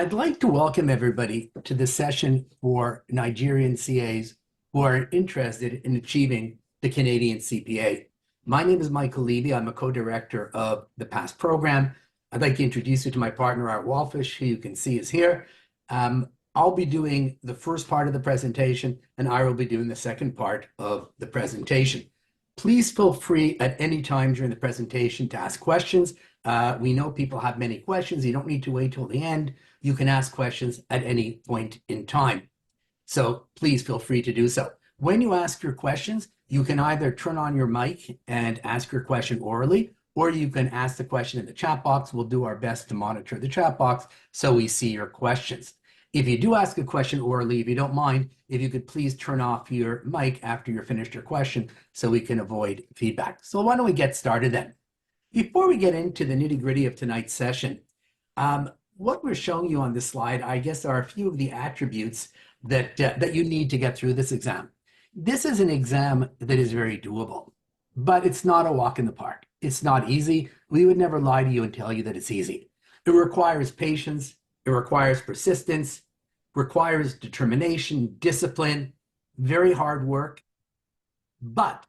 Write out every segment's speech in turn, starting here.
I'd like to welcome everybody to this session for Nigerian CAs who are interested in achieving the Canadian CPA. My name is Michael Levy. I'm a co-director of the PASS program. I'd like to introduce you to my partner, Art Walfish, who you can see is here. I'll be doing the first part of the presentation, and Ira will be doing the second part of the presentation. Please feel free at any time during the presentation to ask questions. We know people have many questions. You don't need to wait till the end. You can ask questions at any point in time. So please feel free to do so. When you ask your questions, you can either turn on your mic and ask your question orally, or you can ask the question in the chat box. We'll do our best to monitor the chat box so we see your questions. If you do ask a question orally, if you don't mind, if you could please turn off your mic after you're finished your question so we can avoid feedback. So why don't we get started then? Before we get into the nitty-gritty of tonight's session, what we're showing you on this slide, I guess, are a few of the attributes that you need to get through this exam. This is an exam that is very doable, but it's not a walk in the park. It's not easy. We would never lie to you and tell you that it's easy. It requires patience. It requires persistence, requires determination, discipline, very hard work. But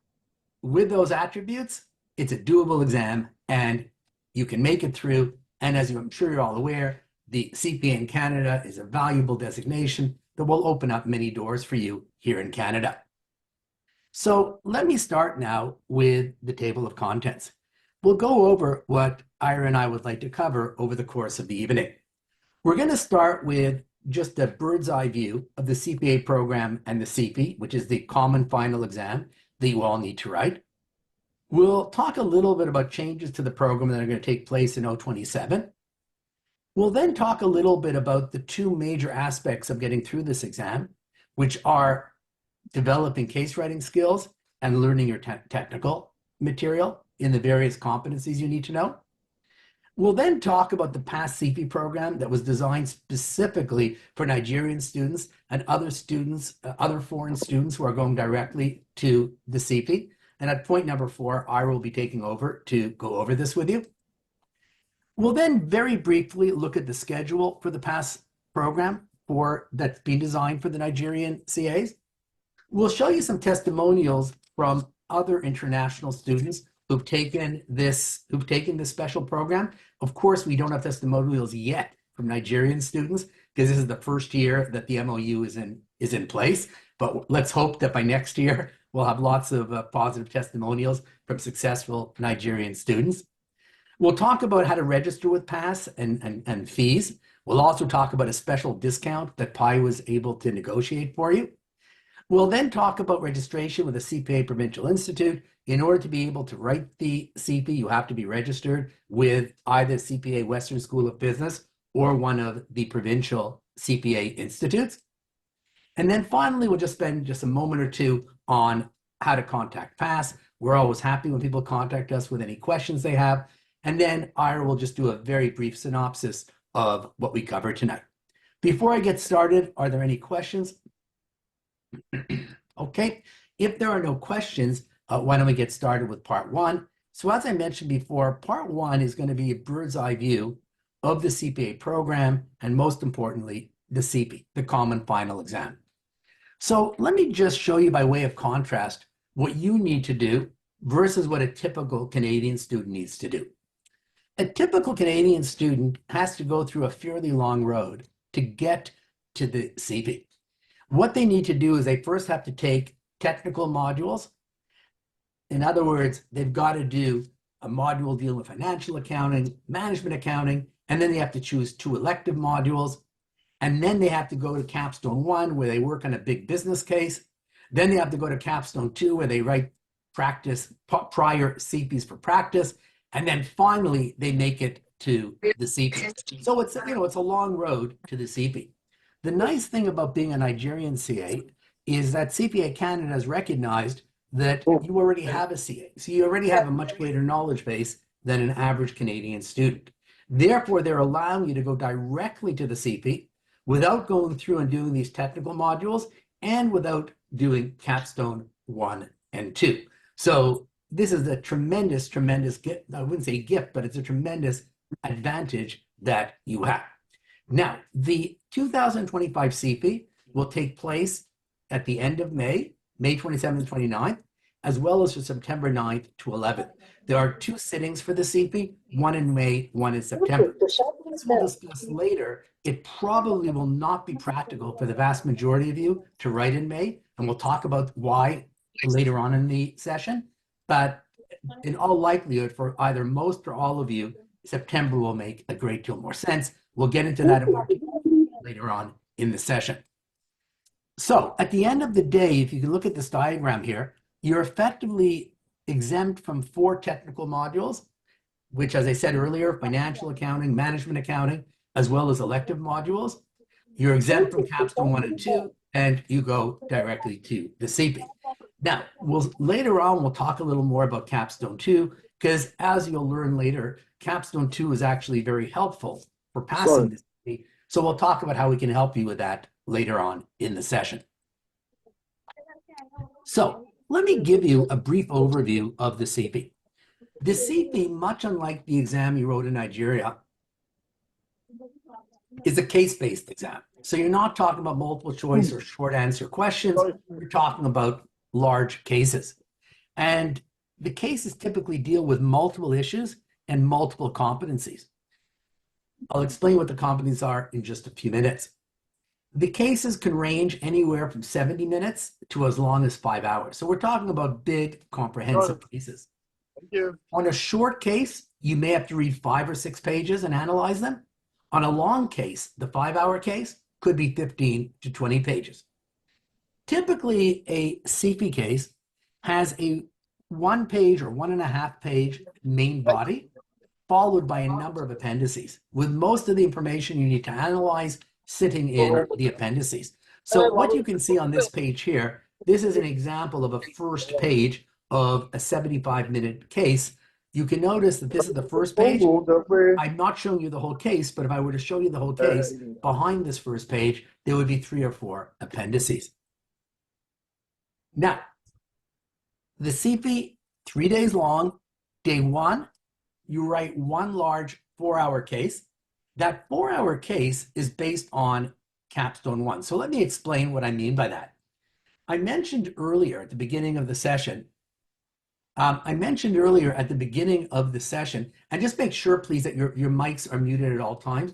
with those attributes, it's a doable exam and you can make it through. And as I'm sure you're all aware, the CPA in Canada is a valuable designation that will open up many doors for you here in Canada. So let me start now with the table of contents. We'll go over what Ira and I would like to cover over the course of the evening. We're going to start with just a bird's eye view of the CPA program and the CP, which is the common final exam that you all need to write. We'll talk a little bit about changes to the program that are going to take place in 2027. We'll then talk a little bit about the two major aspects of getting through this exam, which are developing case writing skills and learning your technical material in the various competencies you need to know. We'll then talk about the PASS CP program that was designed specifically for Nigerian students and other students, other foreign students who are going directly to the CP. And at point number 4, Ira will be taking over to go over this with you. We'll then very briefly look at the schedule for the PASS program that's being designed for the Nigerian CAs. We'll show you some testimonials from other international students who've taken this special program. Of course, we don't have testimonials yet from Nigerian students because this is the first year that the MOU is in place. But let's hope that by next year, we'll have lots of positive testimonials from successful Nigerian students. We'll talk about how to register with PASS and fees. We'll also talk about a special discount that PI was able to negotiate for you. We'll then talk about registration with the CPA Provincial Institute. In order to be able to write the CP, you have to be registered with either CPA Western School of Business or one of the provincial CPA institutes. And then finally, we'll just spend just a moment or two on how to contact PASS. We're always happy when people contact us with any questions they have. And then Ira will just do a very brief synopsis of what we covered tonight. Before I get started, are there any questions? Okay, if there are no questions, why don't we get started with part 1? So as I mentioned before, part 1 is going to be a bird's eye view of the CPA program and most importantly, the CP, the common final exam. So let me just show you by way of contrast what you need to do versus what a typical Canadian student needs to do. A typical Canadian student has to go through a fairly long road to get to the CP. What they need to do is they first have to take technical modules. In other words, they've got to do a module dealing with financial accounting, management accounting, and then they have to choose 2 elective modules. And then they have to go to Capstone 1, where they work on a big business case. Then they have to go to Capstone 2, where they write prior CPs for practice. And then finally, they make it to the CP. So it's a long road to the CP. The nice thing about being a Nigerian CA is that CPA Canada has recognized that you already have a CA. So you already have a much greater knowledge base than an average Canadian student. Therefore, they're allowing you to go directly to the CP without going through and doing these technical modules and without doing Capstone 1 and 2. So this is a tremendous gift. I wouldn't say gift, but it's a tremendous advantage that you have. Now, the 2025 CP will take place at the end of May, May 27th and 29th, as well as for September 9th to 11th. There are 2 sittings for the CP, one in May, one in September. As we'll discuss later, it probably will not be practical for the vast majority of you to write in May, and we'll talk about why later on in the session. But in all likelihood, for either most or all of you, September will make a great deal more sense. We'll get into that in more detail later on in the session. So at the end of the day, if you can look at this diagram here, you're effectively exempt from 4 technical modules, which, as I said earlier, financial accounting, management accounting, as well as elective modules. You're exempt from capstone 1 and 2, and you go directly to the CP. Now, later on, we'll talk a little more about capstone 2, because as you'll learn later, capstone 2 is actually very helpful for passing the CP. So we'll talk about how we can help you with that later on in the session. So let me give you a brief overview of the CP. The CP, much unlike the exam you wrote in Nigeria, is a case-based exam. So you're not talking about multiple choice or short answer questions. You're talking about large cases. And the cases typically deal with multiple issues and multiple competencies. I'll explain what the competencies are in just a few minutes. The cases can range anywhere from 70 minutes to as long as 5 hours. So we're talking about big, comprehensive cases. On a short case, you may have to read 5 or 6 pages and analyze them. On a long case, the 5-hour case could be 15 to 20 pages. Typically, a CP case has a 1-page or 1.5-page main body, followed by a number of appendices, with most of the information you need to analyze sitting in the appendices. So what you can see on this page here, this is an example of a first page of a 75-minute case. You can notice that this is the first page. I'm not showing you the whole case, but if I were to show you the whole case, behind this first page, there would be 3 or 4 appendices. Now, the CP, 3 days long. Day 1, you write 1 large 4-hour case. That 4-hour case is based on capstone 1. So let me explain what I mean by that. I mentioned earlier at the beginning of the session, and just make sure, please, that your mics are muted at all times.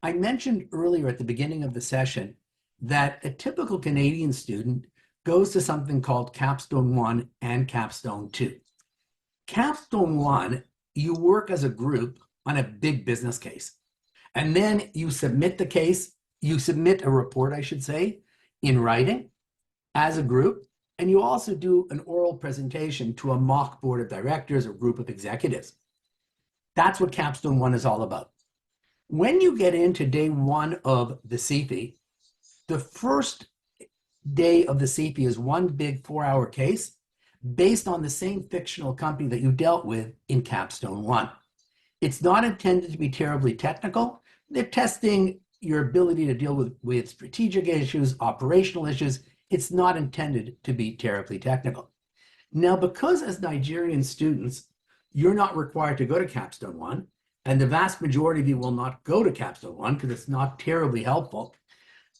I mentioned earlier at the beginning of the session that a typical Canadian student goes to something called capstone 1 and capstone 2. Capstone 1, you work as a group on a big business case. And then you submit the case, you submit a report, I should say, in writing as a group. And you also do an oral presentation to a mock board of directors or group of executives. That's what capstone 1 is all about. When you get into day 1 of the CP, the first day of the CP is 1 big 4-hour case based on the same fictional company that you dealt with in capstone 1. It's not intended to be terribly technical. They're testing your ability to deal with strategic issues, operational issues. It's not intended to be terribly technical. Now, because as Nigerian students, you're not required to go to capstone 1, and the vast majority of you will not go to capstone 1 because it's not terribly helpful.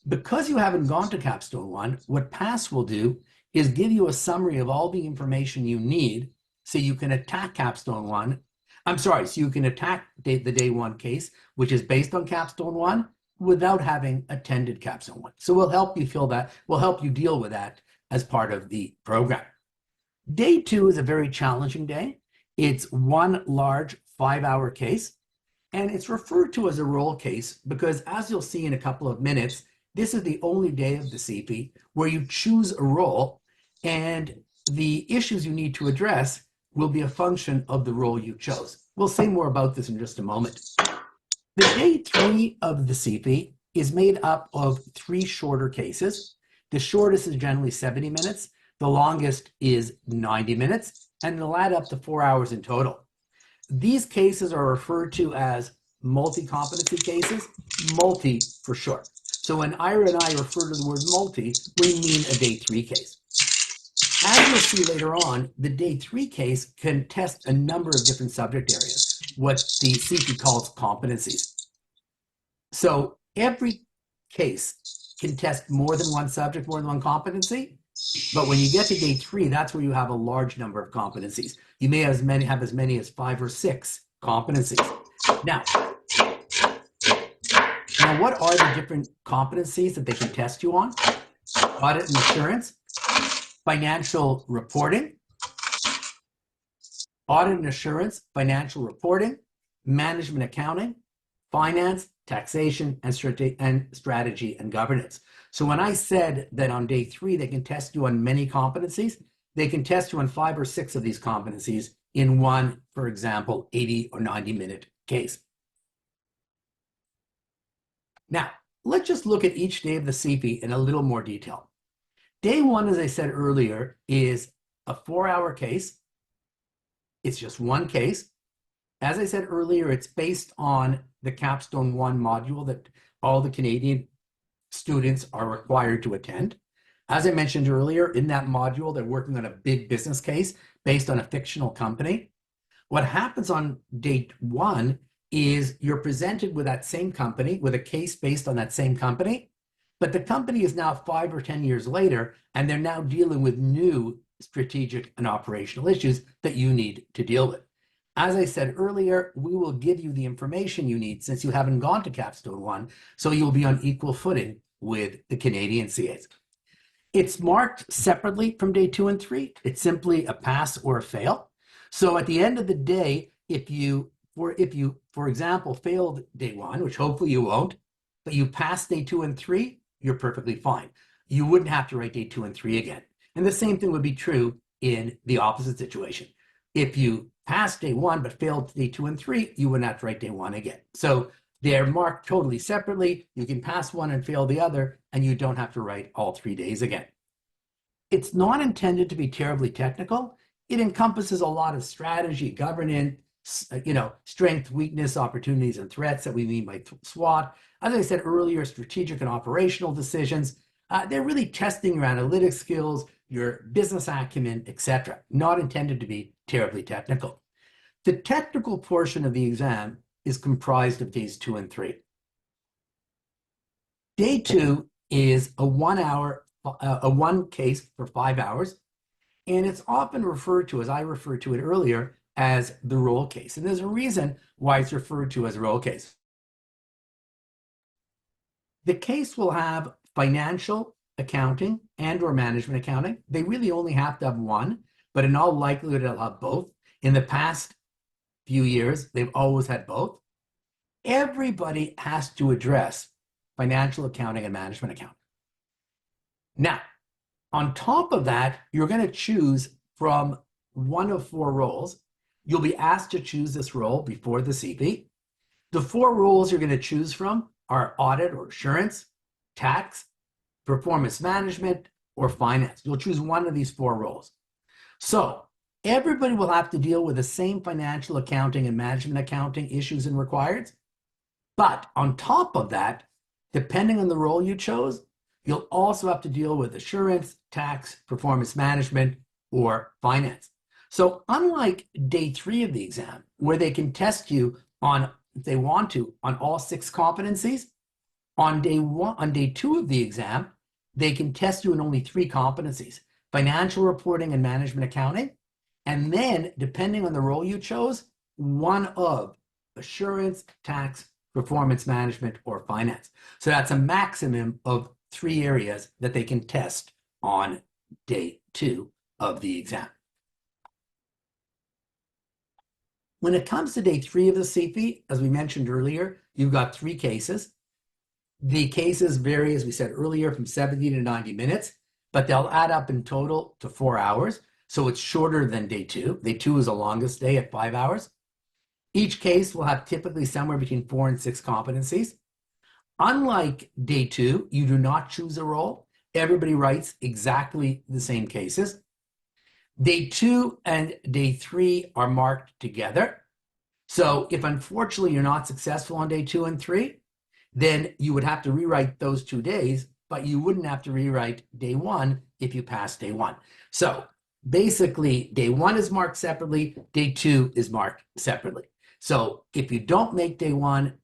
Because you haven't gone to capstone 1, what PASS will do is give you a summary of all the information you need so you can attack capstone 1. So you can attack the day 1 case, which is based on capstone 1, without having attended capstone 1. So we'll help you we'll help you deal with that as part of the program. Day 2 is a very challenging day. It's 1 large 5-hour case, and it's referred to as a roll case because, as you'll see in a couple of minutes, this is the only day of the CP where you choose a role, and the issues you need to address will be a function of the role you chose. We'll say more about this in just a moment. The day 3 of the CP is made up of 3 shorter cases. The shortest is generally 70 minutes. The longest is 90 minutes, and it'll add up to 4 hours in total. These cases are referred to as multi-competency cases, multi for short. So when Ira and I refer to the word multi, we mean a day 3 case. As you'll see later on, the day 3 case can test a number of different subject areas, what the CP calls competencies. So every case can test more than one subject, more than one competency. But when you get to day 3, that's where you have a large number of competencies. You may have as many as 5 or 6 competencies. Now, what are the different competencies that they can test you on? Audit and assurance, financial reporting, audit and assurance, financial reporting, management accounting, finance, taxation, and strategy and governance. So when I said that on day 3, they can test you on many competencies, they can test you on 5 or 6 of these competencies in one, for example, 80 or 90-minute case. Now, let's just look at each day of the CP in a little more detail. Day 1, as I said earlier, is a 4-hour case. It's just one case. As I said earlier, it's based on the Capstone 1 module that all the Canadian students are required to attend. As I mentioned earlier, in that module, they're working on a big business case based on a fictional company. What happens on day 1 is you're presented with that same company, with a case based on that same company, but the company is now 5 or 10 years later, and they're now dealing with new strategic and operational issues that you need to deal with. As I said earlier, we will give you the information you need since you haven't gone to Capstone 1, so you'll be on equal footing with the Canadian CAs. It's marked separately from day 2 and 3. It's simply a pass or a fail. So at the end of the day, if you, for example, failed day 1, which hopefully you won't, but you passed day 2 and 3, you're perfectly fine. You wouldn't have to write day 2 and 3 again. And the same thing would be true in the opposite situation. If you passed day 1 but failed day 2 and 3, you wouldn't have to write day 1 again. So they're marked totally separately. You can pass one and fail the other, and you don't have to write all 3 days again. It's not intended to be terribly technical. It encompasses a lot of strategy, governance, strength, weakness, opportunities, and threats that we mean by SWOT. As I said earlier, strategic and operational decisions. They're really testing your analytic skills, your business acumen, etc. Not intended to be terribly technical. The technical portion of the exam is comprised of days 2 and 3. Day 2 is a 1 case for 5 hours, and it's often referred to, as I referred to it earlier, as the roll case. And there's a reason why it's referred to as a roll case. The case will have financial accounting and or management accounting. They really only have to have one, but in all likelihood, they'll have both. In the past few years, they've always had both. Everybody has to address financial accounting and management accounting. Now, on top of that, you're going to choose from one of 4 roles. You'll be asked to choose this role before the CP. The 4 roles you're going to choose from are audit or assurance, tax, performance management, or finance. You'll choose one of these 4 roles. So everybody will have to deal with the same financial accounting and management accounting issues and requirements. But on top of that, depending on the role you chose, you'll also have to deal with assurance, tax, performance management, or finance. So unlike day 3 of the exam, where they can test you on, if they want to, on all 6 competencies, on day 2 of the exam, they can test you in only 3 competencies: financial reporting and management accounting, and then, depending on the role you chose, one of assurance, tax, performance management, or finance. So that's a maximum of 3 areas that they can test on day 2 of the exam. When it comes to day 3 of the CP, as we mentioned earlier, you've got 3 cases. The cases vary, as we said earlier, from 70 to 90 minutes, but they'll add up in total to 4 hours. So it's shorter than day 2. Day 2 is the longest day at 5 hours. Each case will have typically somewhere between 4 and 6 competencies. Unlike day 2, you do not choose a role. Everybody writes exactly the same cases. Day 2 and day 3 are marked together. So if unfortunately you're not successful on day 2 and 3, then you would have to rewrite those 2 days, but you wouldn't have to rewrite day 1 if you passed day 1. So basically, day 1 is marked separately, day 2 is marked separately. So if you don't make day 1,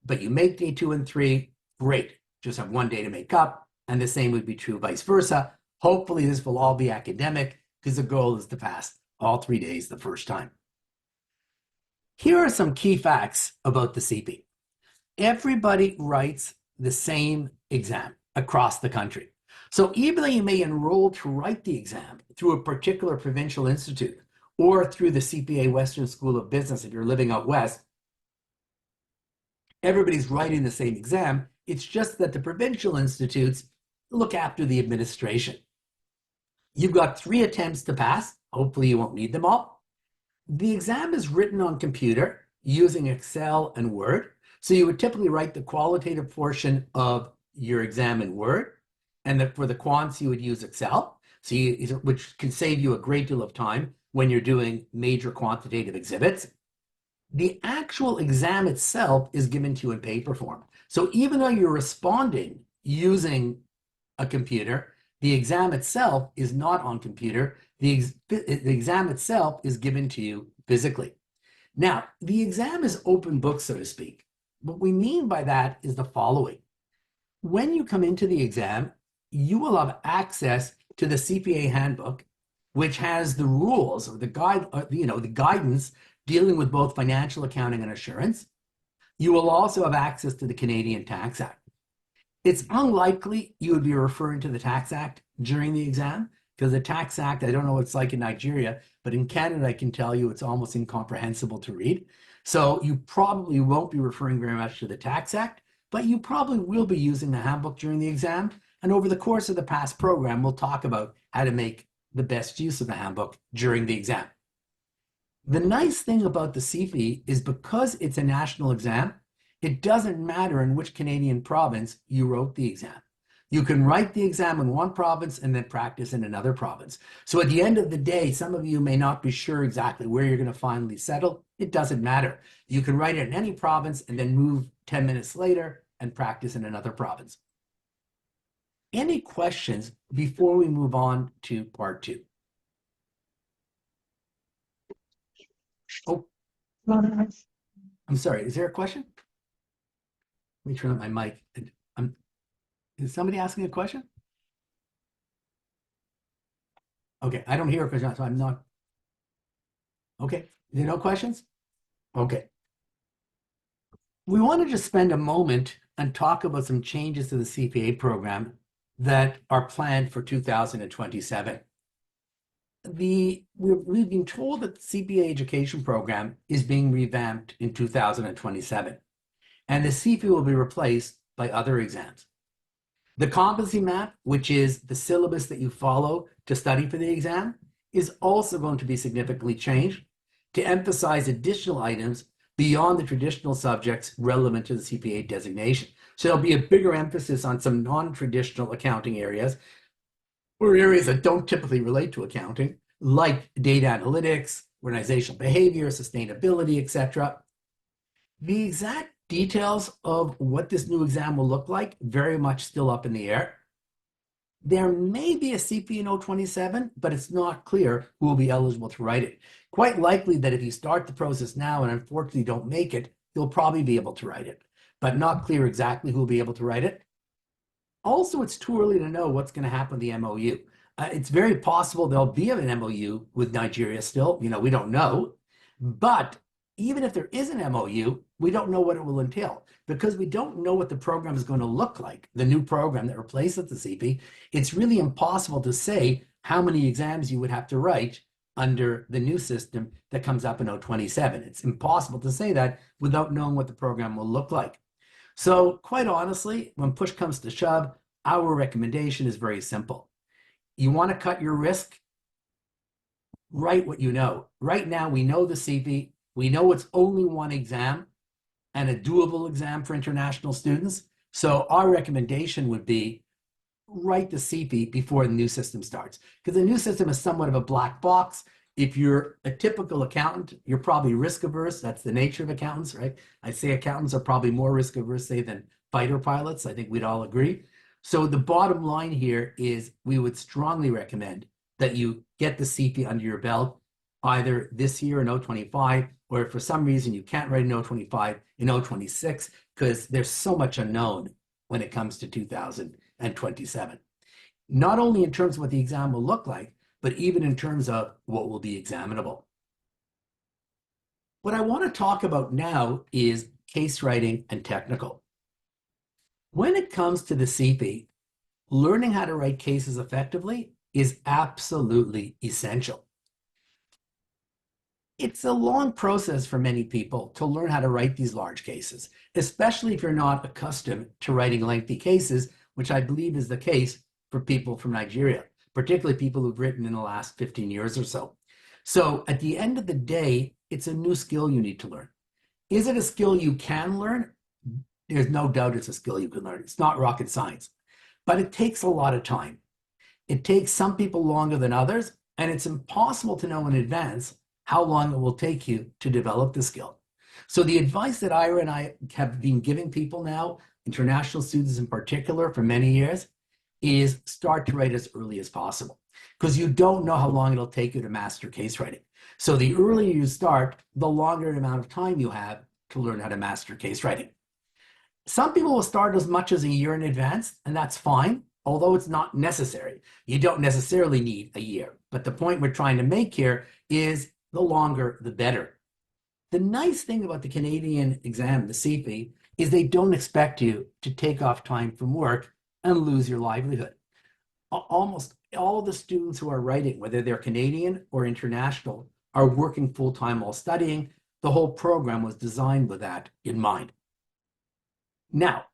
but you make day 2 and 3, great. Just have one day to make up, and the same would be true vice versa. Hopefully this will all be academic because the goal is to pass all 3 days the first time. Here are some key facts about the CP. Everybody writes the same exam across the country. So even though you may enroll to write the exam through a particular provincial institute or through the CPA Western School of Business if you're living out west, everybody's writing the same exam. It's just that the provincial institutes look after the administration. You've got 3 attempts to pass. Hopefully you won't need them all. The exam is written on computer using Excel and Word. So you would typically write the qualitative portion of your exam in Word, and for the quants, you would use Excel, which can save you a great deal of time when you're doing major quantitative exhibits. The actual exam itself is given to you in paper form. So even though you're responding using a computer, the exam itself is not on computer. The exam itself is given to you physically. Now, the exam is open book, so to speak. What we mean by that is the following. When you come into the exam, you will have access to the CPA handbook, which has the rules or the guidance dealing with both financial accounting and assurance. You will also have access to the Canadian Tax Act. It's unlikely you would be referring to the Tax Act during the exam because the Tax Act, I don't know what it's like in Nigeria, but in Canada, I can tell you it's almost incomprehensible to read. So you probably won't be referring very much to the Tax Act, but you probably will be using the handbook during the exam. And over the course of the past program, we'll talk about how to make the best use of the handbook during the exam. The nice thing about the CP is because it's a national exam, it doesn't matter in which Canadian province you wrote the exam. You can write the exam in one province and then practice in another province. So at the end of the day, some of you may not be sure exactly where you're going to finally settle. It doesn't matter. You can write it in any province and then move 10 minutes later and practice in another province. Any questions before we move on to part 2? Oh, I'm sorry. Is there a question? Let me turn up my mic. Is somebody asking a question? Okay, I don't hear a question, so I'm not. Okay, is there no questions? Okay. We want to just spend a moment and talk about some changes to the CPA program that are planned for 2027. We've been told that the CPA education program is being revamped in 2027, and the CPA will be replaced by other exams. The competency map, which is the syllabus that you follow to study for the exam, is also going to be significantly changed to emphasize additional items beyond the traditional subjects relevant to the CPA designation. So there'll be a bigger emphasis on some non-traditional accounting areas or areas that don't typically relate to accounting, like data analytics, organizational behavior, sustainability, etc. The exact details of what this new exam will look like, very much still up in the air. There may be a CP in 027, but it's not clear who will be eligible to write it. Quite likely that if you start the process now and unfortunately don't make it, you'll probably be able to write it, but not clear exactly who will be able to write it. Also, it's too early to know what's going to happen with the MOU. It's very possible there'll be an MOU with Nigeria still. We don't know. But even if there is an MOU, we don't know what it will entail. Because we don't know what the program is going to look like, the new program that replaces the CP, it's really impossible to say how many exams you would have to write under the new system that comes up in 027. It's impossible to say that without knowing what the program will look like. So quite honestly, when push comes to shove, our recommendation is very simple. You want to cut your risk? Write what you know. Right now, we know the CP. We know it's only one exam and a doable exam for international students. So our recommendation would be write the CP before the new system starts, because the new system is somewhat of a black box. If you're a typical accountant, you're probably risk averse. That's the nature of accountants, right? I'd say accountants are probably more risk averse, say, than fighter pilots. I think we'd all agree. So the bottom line here is we would strongly recommend that you get the CP under your belt. either this year in 025, or if for some reason you can't write in 025, in 026, because there's so much unknown when it comes to 2027. Not only in terms of what the exam will look like, but even in terms of what will be examinable. What I want to talk about now is case writing and technical. When it comes to the CP, learning how to write cases effectively is absolutely essential. It's a long process for many people to learn how to write these large cases, especially if you're not accustomed to writing lengthy cases, which I believe is the case for people from Nigeria, particularly people who've written in the last 15 years or so. So at the end of the day, it's a new skill you need to learn. Is it a skill you can learn? There's no doubt it's a skill you can learn. It's not rocket science, but it takes a lot of time. It takes some people longer than others, and it's impossible to know in advance how long it will take you to develop the skill. So the advice that Ira and I have been giving people now, international students in particular for many years, is start to write as early as possible, because you don't know how long it'll take you to master case writing. So the earlier you start, the longer amount of time you have to learn how to master case writing. Some people will start as much as a year in advance, and that's fine, although it's not necessary. You don't necessarily need a year. But the point we're trying to make here is the longer, the better. The nice thing about the Canadian exam, the CP, is they don't expect you to take off time from work and lose your livelihood. Almost all of the students who are writing, whether they're Canadian or international, are working full-time while studying. The whole program was designed with that in mind. Now,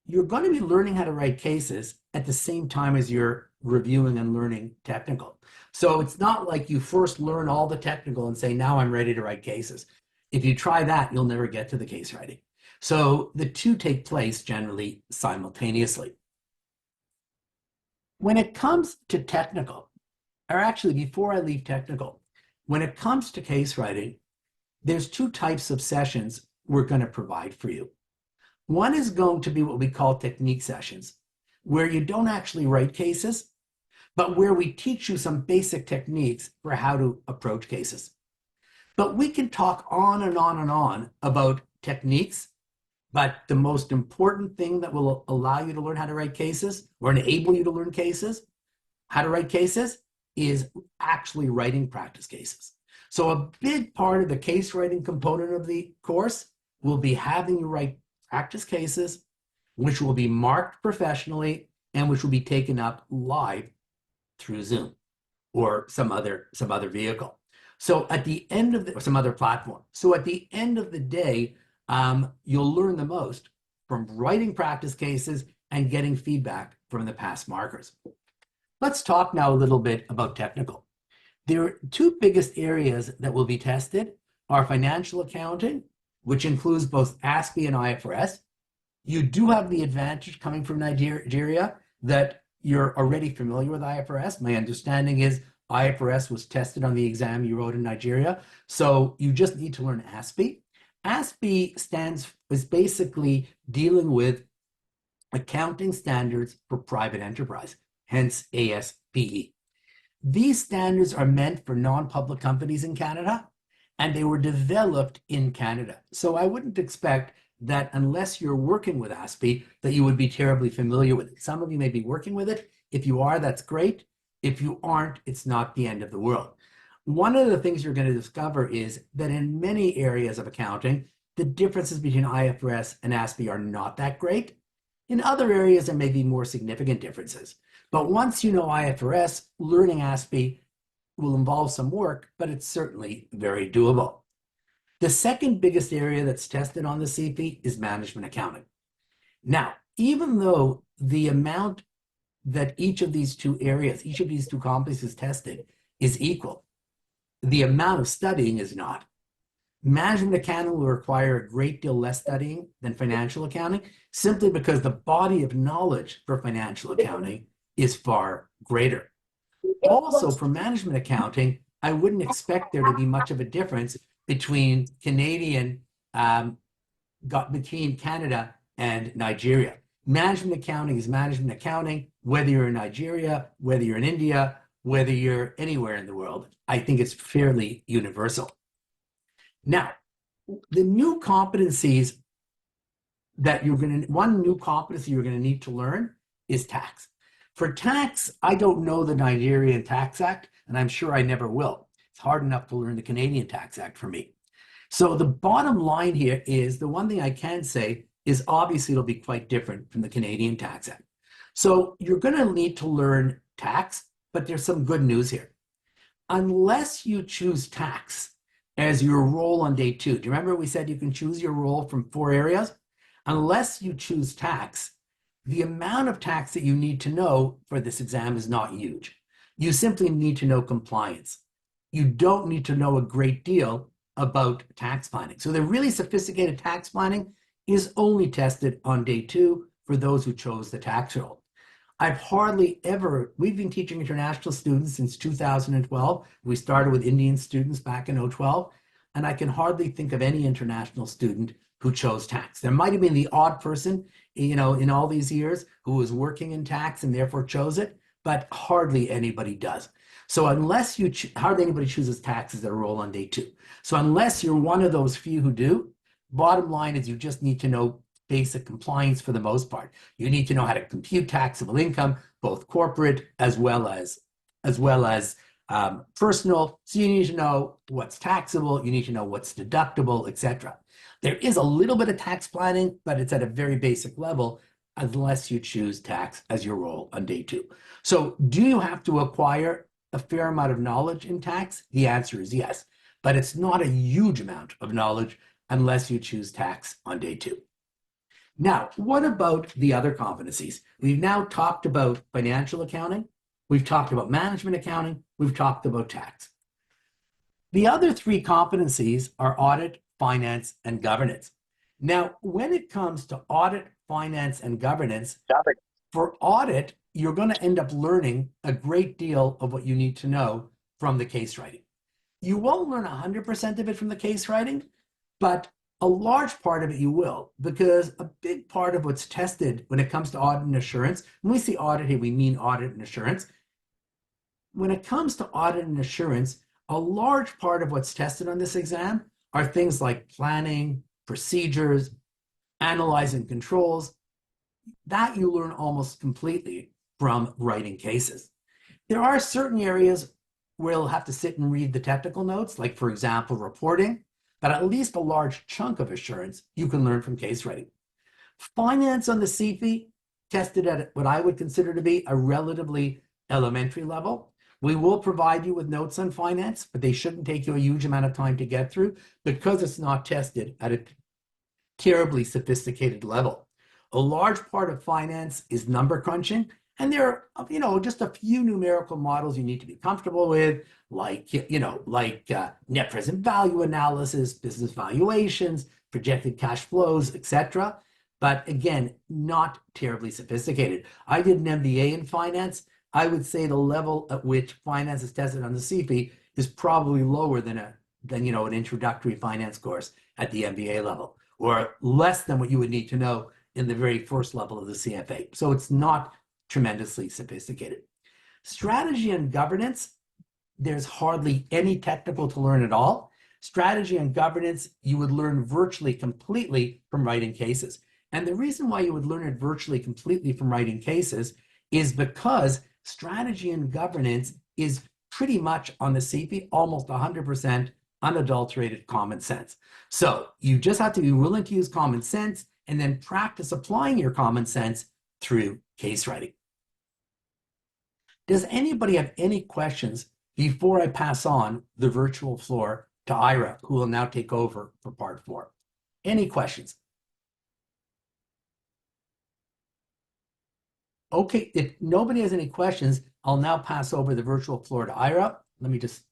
you're going to be learning how to write cases at the same time as you're reviewing and learning technical. So it's not like you first learn all the technical and say, now I'm ready to write cases. If you try that, you'll never get to the case writing. So the two take place generally simultaneously. When it comes to technical, or actually before I leave technical, when it comes to case writing, there's two types of sessions we're going to provide for you. One is going to be what we call technique sessions, where you don't actually write cases, but where we teach you some basic techniques for how to approach cases. But we can talk on and on and on about techniques, but the most important thing that will allow you to learn how to write cases or enable you to learn cases, how to write cases, is actually writing practice cases. So a big part of the case writing component of the course will be having you write practice cases, which will be marked professionally and which will be taken up live through Zoom or some other vehicle. So at the end of or some other platform. So at the end of the day, you'll learn the most from writing practice cases and getting feedback from the past markers. Let's talk now a little bit about technical. The two biggest areas that will be tested are financial accounting, which includes both ASPE and IFRS. You do have the advantage coming from Nigeria that you're already familiar with IFRS. My understanding is IFRS was tested on the exam you wrote in Nigeria. So you just need to learn ASPE. ASPE is basically dealing with accounting standards for private enterprise, hence ASPE. These standards are meant for non-public companies in Canada, and they were developed in Canada. So I wouldn't expect that unless you're working with ASPE, that you would be terribly familiar with it. Some of you may be working with it. If you are, that's great. If you aren't, it's not the end of the world. One of the things you're going to discover is that in many areas of accounting, the differences between IFRS and ASPE are not that great. In other areas, there may be more significant differences. But once you know IFRS, learning ASPE will involve some work, but it's certainly very doable. The second biggest area that's tested on the CP is management accounting. Now, even though the amount that each of these two areas, each of these two competencies tested is equal, the amount of studying is not. Management accounting will require a great deal less studying than financial accounting, simply because the body of knowledge for financial accounting is far greater. Also, for management accounting, I wouldn't expect there to be much of a difference between between Canada and Nigeria. Management accounting is management accounting, whether you're in Nigeria, whether you're in India, whether you're anywhere in the world. I think it's fairly universal. Now, the new competencies one new competency you're going to need to learn is tax. For tax, I don't know the Nigerian Tax Act, and I'm sure I never will. It's hard enough to learn the Canadian Tax Act for me. So the bottom line here is the one thing I can say is obviously it'll be quite different from the Canadian Tax Act. So you're going to need to learn tax, but there's some good news here. Unless you choose tax as your role on day 2, do you remember we said you can choose your role from 4 areas? Unless you choose tax, the amount of tax that you need to know for this exam is not huge. You simply need to know compliance. You don't need to know a great deal about tax planning. So the really sophisticated tax planning is only tested on day 2 for those who chose the tax role. We've been teaching international students since 2012. We started with Indian students back in 2012, and I can hardly think of any international student who chose tax. There might have been the odd person, in all these years who was working in tax and therefore chose it, but hardly anybody does. So hardly anybody chooses tax as their role on day 2. So unless you're one of those few who do, bottom line is you just need to know basic compliance for the most part. You need to know how to compute taxable income, both corporate as well as personal. So you need to know what's taxable, you need to know what's deductible, etc. There is a little bit of tax planning, but it's at a very basic level unless you choose tax as your role on day 2. So do you have to acquire a fair amount of knowledge in tax? The answer is yes, but it's not a huge amount of knowledge unless you choose tax on day 2. Now, what about the other competencies? We've now talked about financial accounting, we've talked about management accounting, we've talked about tax. The other 3 competencies are audit, finance, and governance. Now, when it comes to audit, finance, and governance, for audit, you're going to end up learning a great deal of what you need to know from the case writing. You won't learn 100% of it from the case writing, but a large part of it you will, because a big part of what's tested when it comes to audit and assurance, when we say audit here, we mean audit and assurance. When it comes to audit and assurance, a large part of what's tested on this exam are things like planning, procedures, analyzing controls. That you learn almost completely from writing cases. There are certain areas where you'll have to sit and read the technical notes, like, for example, reporting, but at least a large chunk of assurance you can learn from case writing. Finance on the CFE tested at what I would consider to be a relatively elementary level. We will provide you with notes on finance, but they shouldn't take you a huge amount of time to get through because it's not tested at a terribly sophisticated level. A large part of finance is number crunching, and there are, just a few numerical models you need to be comfortable with, like net present value analysis, business valuations, projected cash flows, etc. But again, not terribly sophisticated. I did an MBA in finance. I would say the level at which finance is tested on the CFE is probably lower than an introductory finance course at the MBA level, or less than what you would need to know in the very first level of the CFA. So it's not tremendously sophisticated. Strategy and governance, there's hardly any technical to learn at all. Strategy and governance, you would learn virtually completely from writing cases. And the reason why you would learn it virtually completely from writing cases is because strategy and governance is pretty much on the CFE, almost 100% unadulterated common sense. So you just have to be willing to use common sense and then practice applying your common sense through case writing. Does anybody have any questions before I pass on the virtual floor to Ira, who will now take over for part 4? Any questions? Okay, if nobody has any questions, I'll now pass over the virtual floor to Ira. Let me just...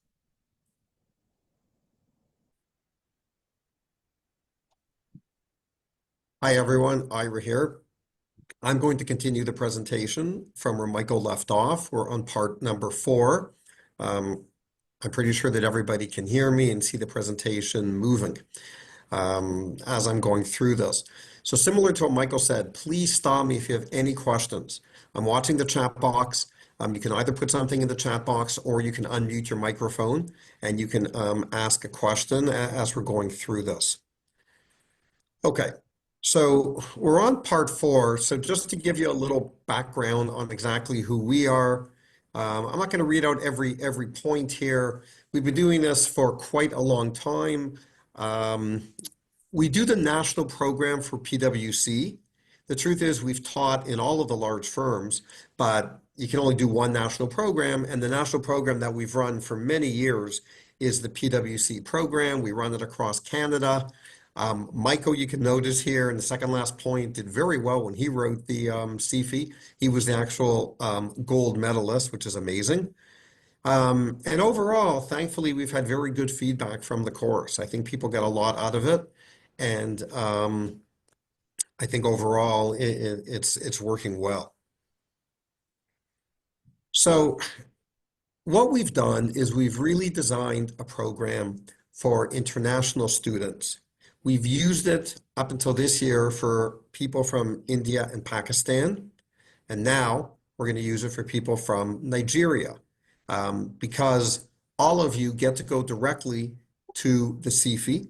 Hi, everyone. Ira here. I'm going to continue the presentation from where Michael left off. We're on part number 4. I'm pretty sure that everybody can hear me and see the presentation moving as I'm going through this. So similar to what Michael said, please stop me if you have any questions. I'm watching the chat box. You can either put something in the chat box or you can unmute your microphone and you can ask a question as we're going through this. Okay, so we're on part 4. So just to give you a little background on exactly who we are, I'm not going to read out every point here. We've been doing this for quite a long time. We do the national program for PwC. The truth is we've taught in all of the large firms, but you can only do one national program, and the national program that we've run for many years is the PwC program. We run it across Canada. Michael, you can notice here in the second last point, did very well when he wrote the CFE. He was the actual gold medalist, which is amazing. And overall, thankfully, we've had very good feedback from the course. I think people get a lot out of it. And I think overall, it's working well. So what we've done is we've really designed a program for international students. We've used it up until this year for people from India and Pakistan. And now we're going to use it for people from Nigeria because all of you get to go directly to the CFE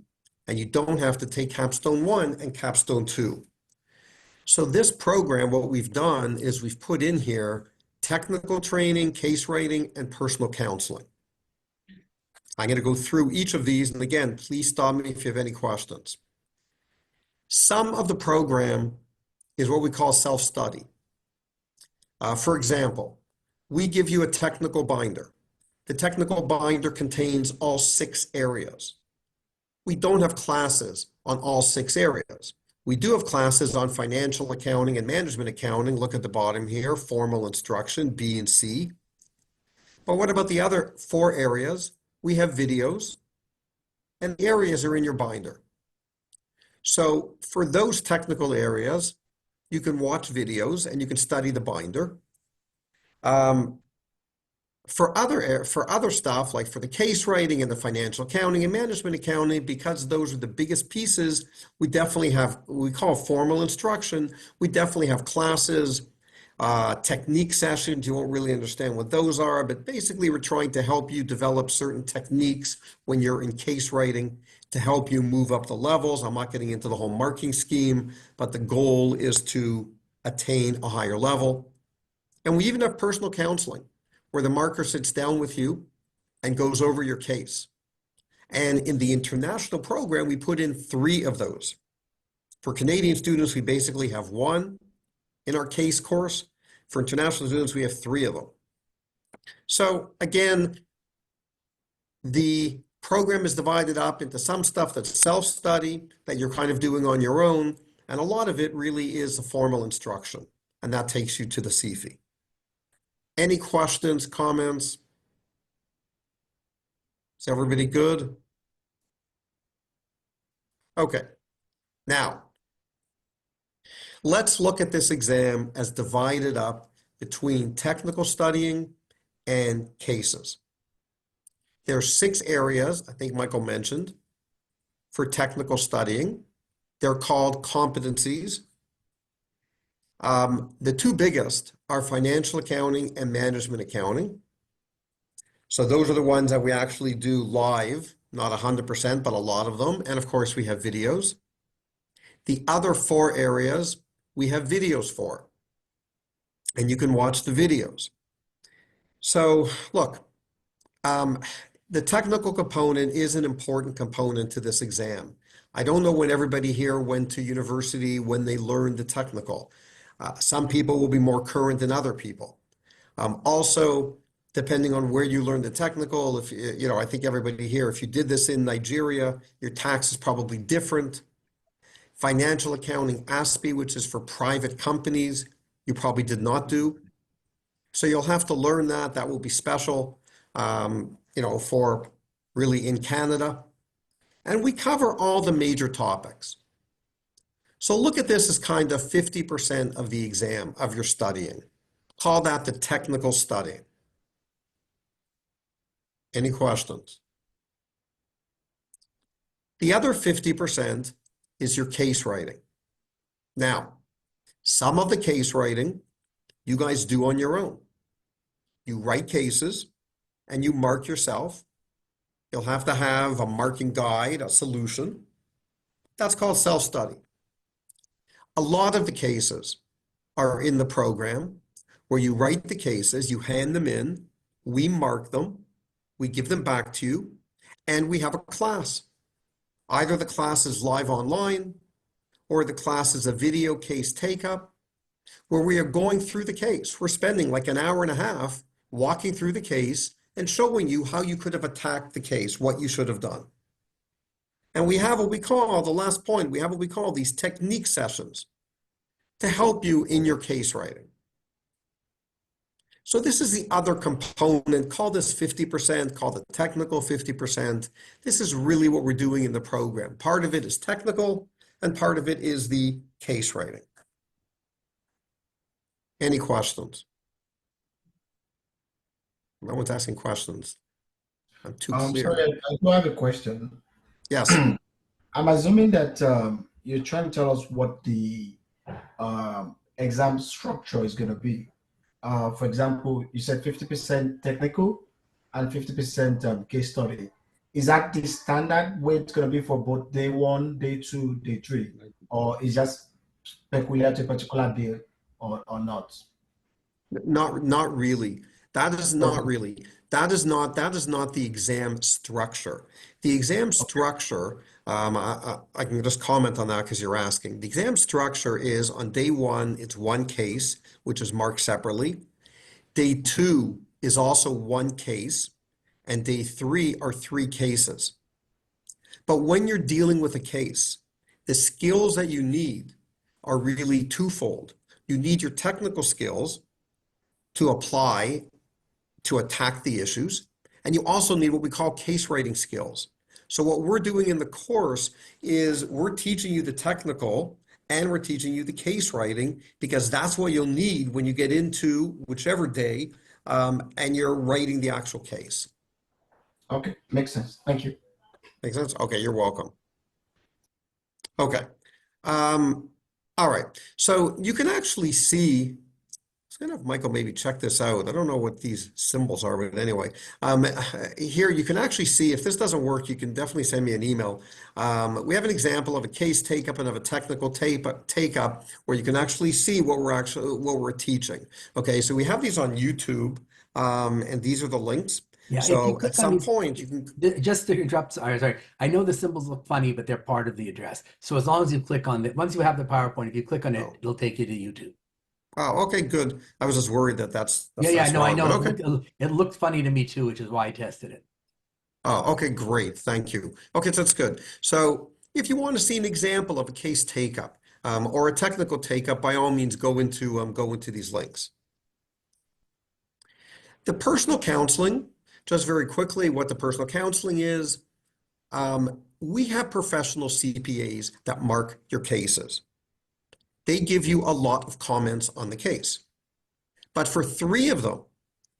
and you don't have to take Capstone 1 and Capstone 2. So this program, what we've done is we've put in here technical training, case writing, and personal counseling. I'm going to go through each of these. And again, please stop me if you have any questions. Some of the program is what we call self-study. For example, we give you a technical binder. The technical binder contains all 6 areas. We don't have classes on all 6 areas. We do have classes on financial accounting and management accounting. Look at the bottom here, formal instruction, B and C. But what about the other 4 areas? We have videos, and the areas are in your binder. So for those technical areas, you can watch videos and you can study the binder. For other stuff, like for the case writing and the financial accounting and management accounting, because those are the biggest pieces, we definitely have what we call formal instruction. We definitely have classes, technique sessions. You won't really understand what those are, but basically we're trying to help you develop certain techniques when you're in case writing to help you move up the levels. I'm not getting into the whole marking scheme, but the goal is to attain a higher level. And we even have personal counseling, where the marker sits down with you and goes over your case. And in the international program, we put in 3 of those. For Canadian students, we basically have 1 in our case course. For international students, we have 3 of them. So again, the program is divided up into some stuff that's self-study that you're kind of doing on your own. And a lot of it really is a formal instruction. And that takes you to the CFE. Any questions, comments? Is everybody good? Okay. Now, let's look at this exam as divided up between technical studying and cases. There are 6 areas, I think Michael mentioned, for technical studying. They're called competencies. The 2 biggest are financial accounting and management accounting. So those are the ones that we actually do live, not 100%, but a lot of them. And of course, we have videos. The other 4 areas we have videos for, and you can watch the videos. So look, the technical component is an important component to this exam. I don't know when everybody here went to university when they learned the technical. Some people will be more current than other people. Also, depending on where you learn the technical, if you know, I think everybody here, if you did this in Nigeria, your tax is probably different. Financial accounting, ASPE, which is for private companies, you probably did not do. So you'll have to learn that. That will be special, you know, for really in Canada. And we cover all the major topics. So look at this as kind of 50% of the exam of your studying. Call that the technical studying. Any questions? The other 50% is your case writing. Now, some of the case writing you guys do on your own. You write cases and you mark yourself. You'll have to have a marking guide, a solution. That's called self-study. A lot of the cases are in the program where you write the cases, you hand them in, we mark them, we give them back to you, and we have a class. Either the class is live online or the class is a video case take-up where we are going through the case. We're spending like an hour and a half walking through the case and showing you how you could have attacked the case, what you should have done. And we have what we call, the last point, we have what we call these technique sessions to help you in your case writing. So this is the other component, call this 50%, call it technical 50%. This is really what we're doing in the program. Part of it is technical and part of it is the case writing. Any questions? No one's asking questions. I'm too clear. Sorry, I do have a question. Yes. I'm assuming that you're trying to tell us what the exam structure is going to be. For example, you said 50% technical and 50% case study. Is that the standard way it's going to be for both day one, day two, day three? Or is just peculiar to a particular day or not? Not really. That is not really. That is not the exam structure. The exam structure, I can just comment on that because you're asking. The exam structure is on day one, it's one case, which is marked separately. Day two is also one case, and day three are three cases. But when you're dealing with a case, the skills that you need are really twofold. You need your technical skills to apply, to attack the issues, and you also need what we call case writing skills. So what we're doing in the course is we're teaching you the technical and we're teaching you the case writing because that's what you'll need when you get into whichever day and you're writing the actual case. Okay, makes sense. Thank you. Makes sense? Okay, you're welcome. Okay. All right. So you can actually see, I'm gonna have Michael maybe check this out. I don't know what these symbols are, but anyway, here you can actually see, if this doesn't work, you can definitely send me an email. We have an example of a case take-up and of a technical take-up where you can actually see what we're teaching. Okay, so we have these on YouTube, and these are the links. Yeah, so at some point you can just to interrupt. Sorry. I know the symbols look funny, but they're part of the address. So as long as you click on it, once you have the PowerPoint, if you click on it, it'll take you to YouTube. Oh, okay, good. I was just worried that's Yeah, no, wrong, I know. okay. It looked funny to me too, which is why I tested it. Oh, okay, great. Thank you. Okay, so that's good. So if you want to see an example of a case take-up or a technical take-up, by all means, go into these links. The personal counseling, just very quickly, what the personal counseling is, we have professional CPAs that mark your cases. They give you a lot of comments on the case. But for 3 of them,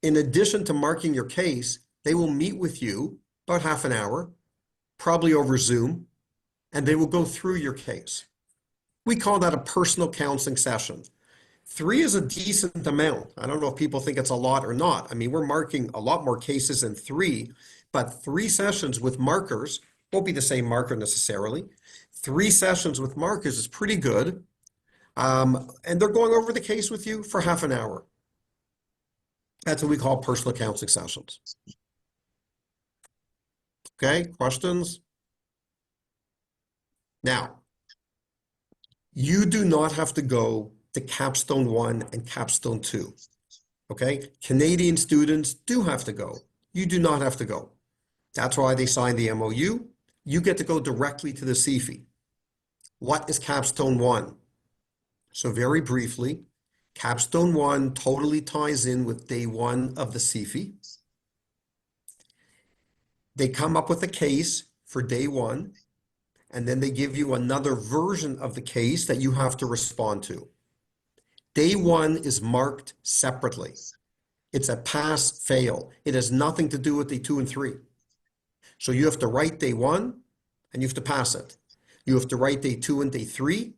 in addition to marking your case, they will meet with you about half an hour, probably over Zoom, and they will go through your case. We call that a personal counseling session. 3 is a decent amount. I don't know if people think it's a lot or not. I mean, we're marking a lot more cases than 3, but 3 sessions with markers won't be the same marker necessarily. 3 sessions with markers is pretty good. And they're going over the case with you for half an hour. That's what we call personal counseling sessions. Okay, questions? Now, you do not have to go to Capstone 1 and Capstone 2. Okay, Canadian students do have to go. You do not have to go. That's why they signed the MOU. You get to go directly to the CFE. What is Capstone 1? So very briefly, Capstone 1 totally ties in with day 1 of the CFE. They come up with a case for day 1, and then they give you another version of the case that you have to respond to. Day 1 is marked separately. It's a pass-fail. It has nothing to do with day 2 and 3. So you have to write day 1, and you have to pass it. You have to write day 2 and day 3,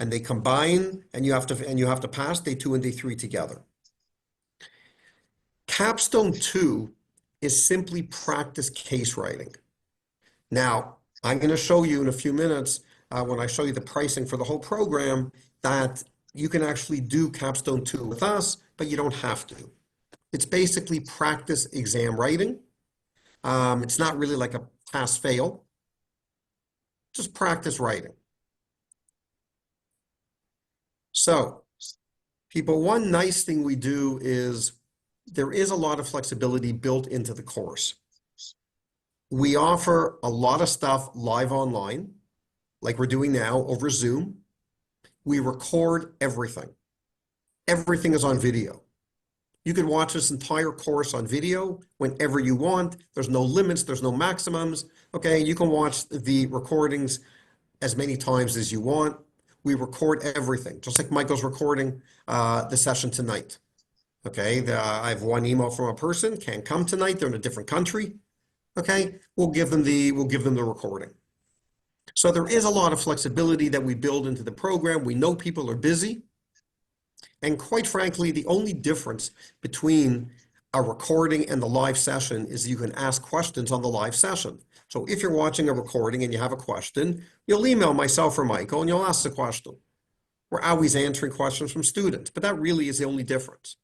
and they combine, and you have to pass day 2 and day 3 together. Capstone 2 is simply practice case writing. Now, I'm going to show you in a few minutes, when I show you the pricing for the whole program, that you can actually do Capstone 2 with us, but you don't have to. It's basically practice exam writing. It's not really like a pass-fail, just practice writing. So, people, one nice thing we do is there is a lot of flexibility built into the course. We offer a lot of stuff live online, like we're doing now over Zoom. We record everything. Everything is on video. You can watch this entire course on video whenever you want. There's no limits, there's no maximums. Okay, you can watch the recordings as many times as you want. We record everything, just like Michael's recording the session tonight. Okay, I have one email from a person, can't come tonight, they're in a different country. Okay, we'll give them the recording. So there is a lot of flexibility that we build into the program. We know people are busy. And quite frankly, the only difference between a recording and the live session is you can ask questions on the live session. So if you're watching a recording and you have a question, you'll email myself or Michael and you'll ask the question. We're always answering questions from students, but that really is the only difference.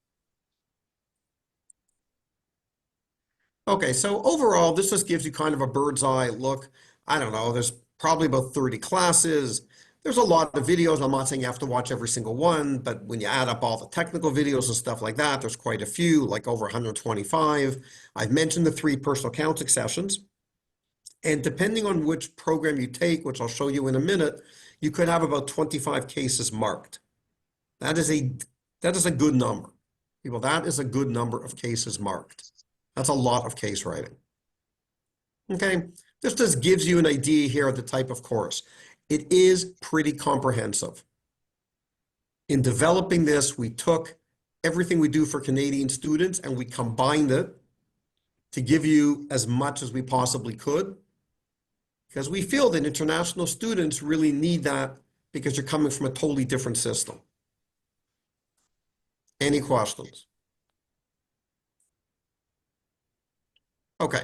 Okay, so overall, this just gives you kind of a bird's eye look. I don't know, there's probably about 30 classes. There's a lot of videos. I'm not saying you have to watch every single one, but when you add up all the technical videos and stuff like that, there's quite a few, like over 125. I've mentioned the 3 personal accounting sessions. And depending on which program you take, which I'll show you in a minute, you could have about 25 cases marked. That is a good number. People, that is a good number of cases marked. That's a lot of case writing. Okay, this just gives you an idea here of the type of course. It is pretty comprehensive. In developing this, we took everything we do for Canadian students and we combined it to give you as much as we possibly could, because we feel that international students really need that because you're coming from a totally different system. Any questions? Okay,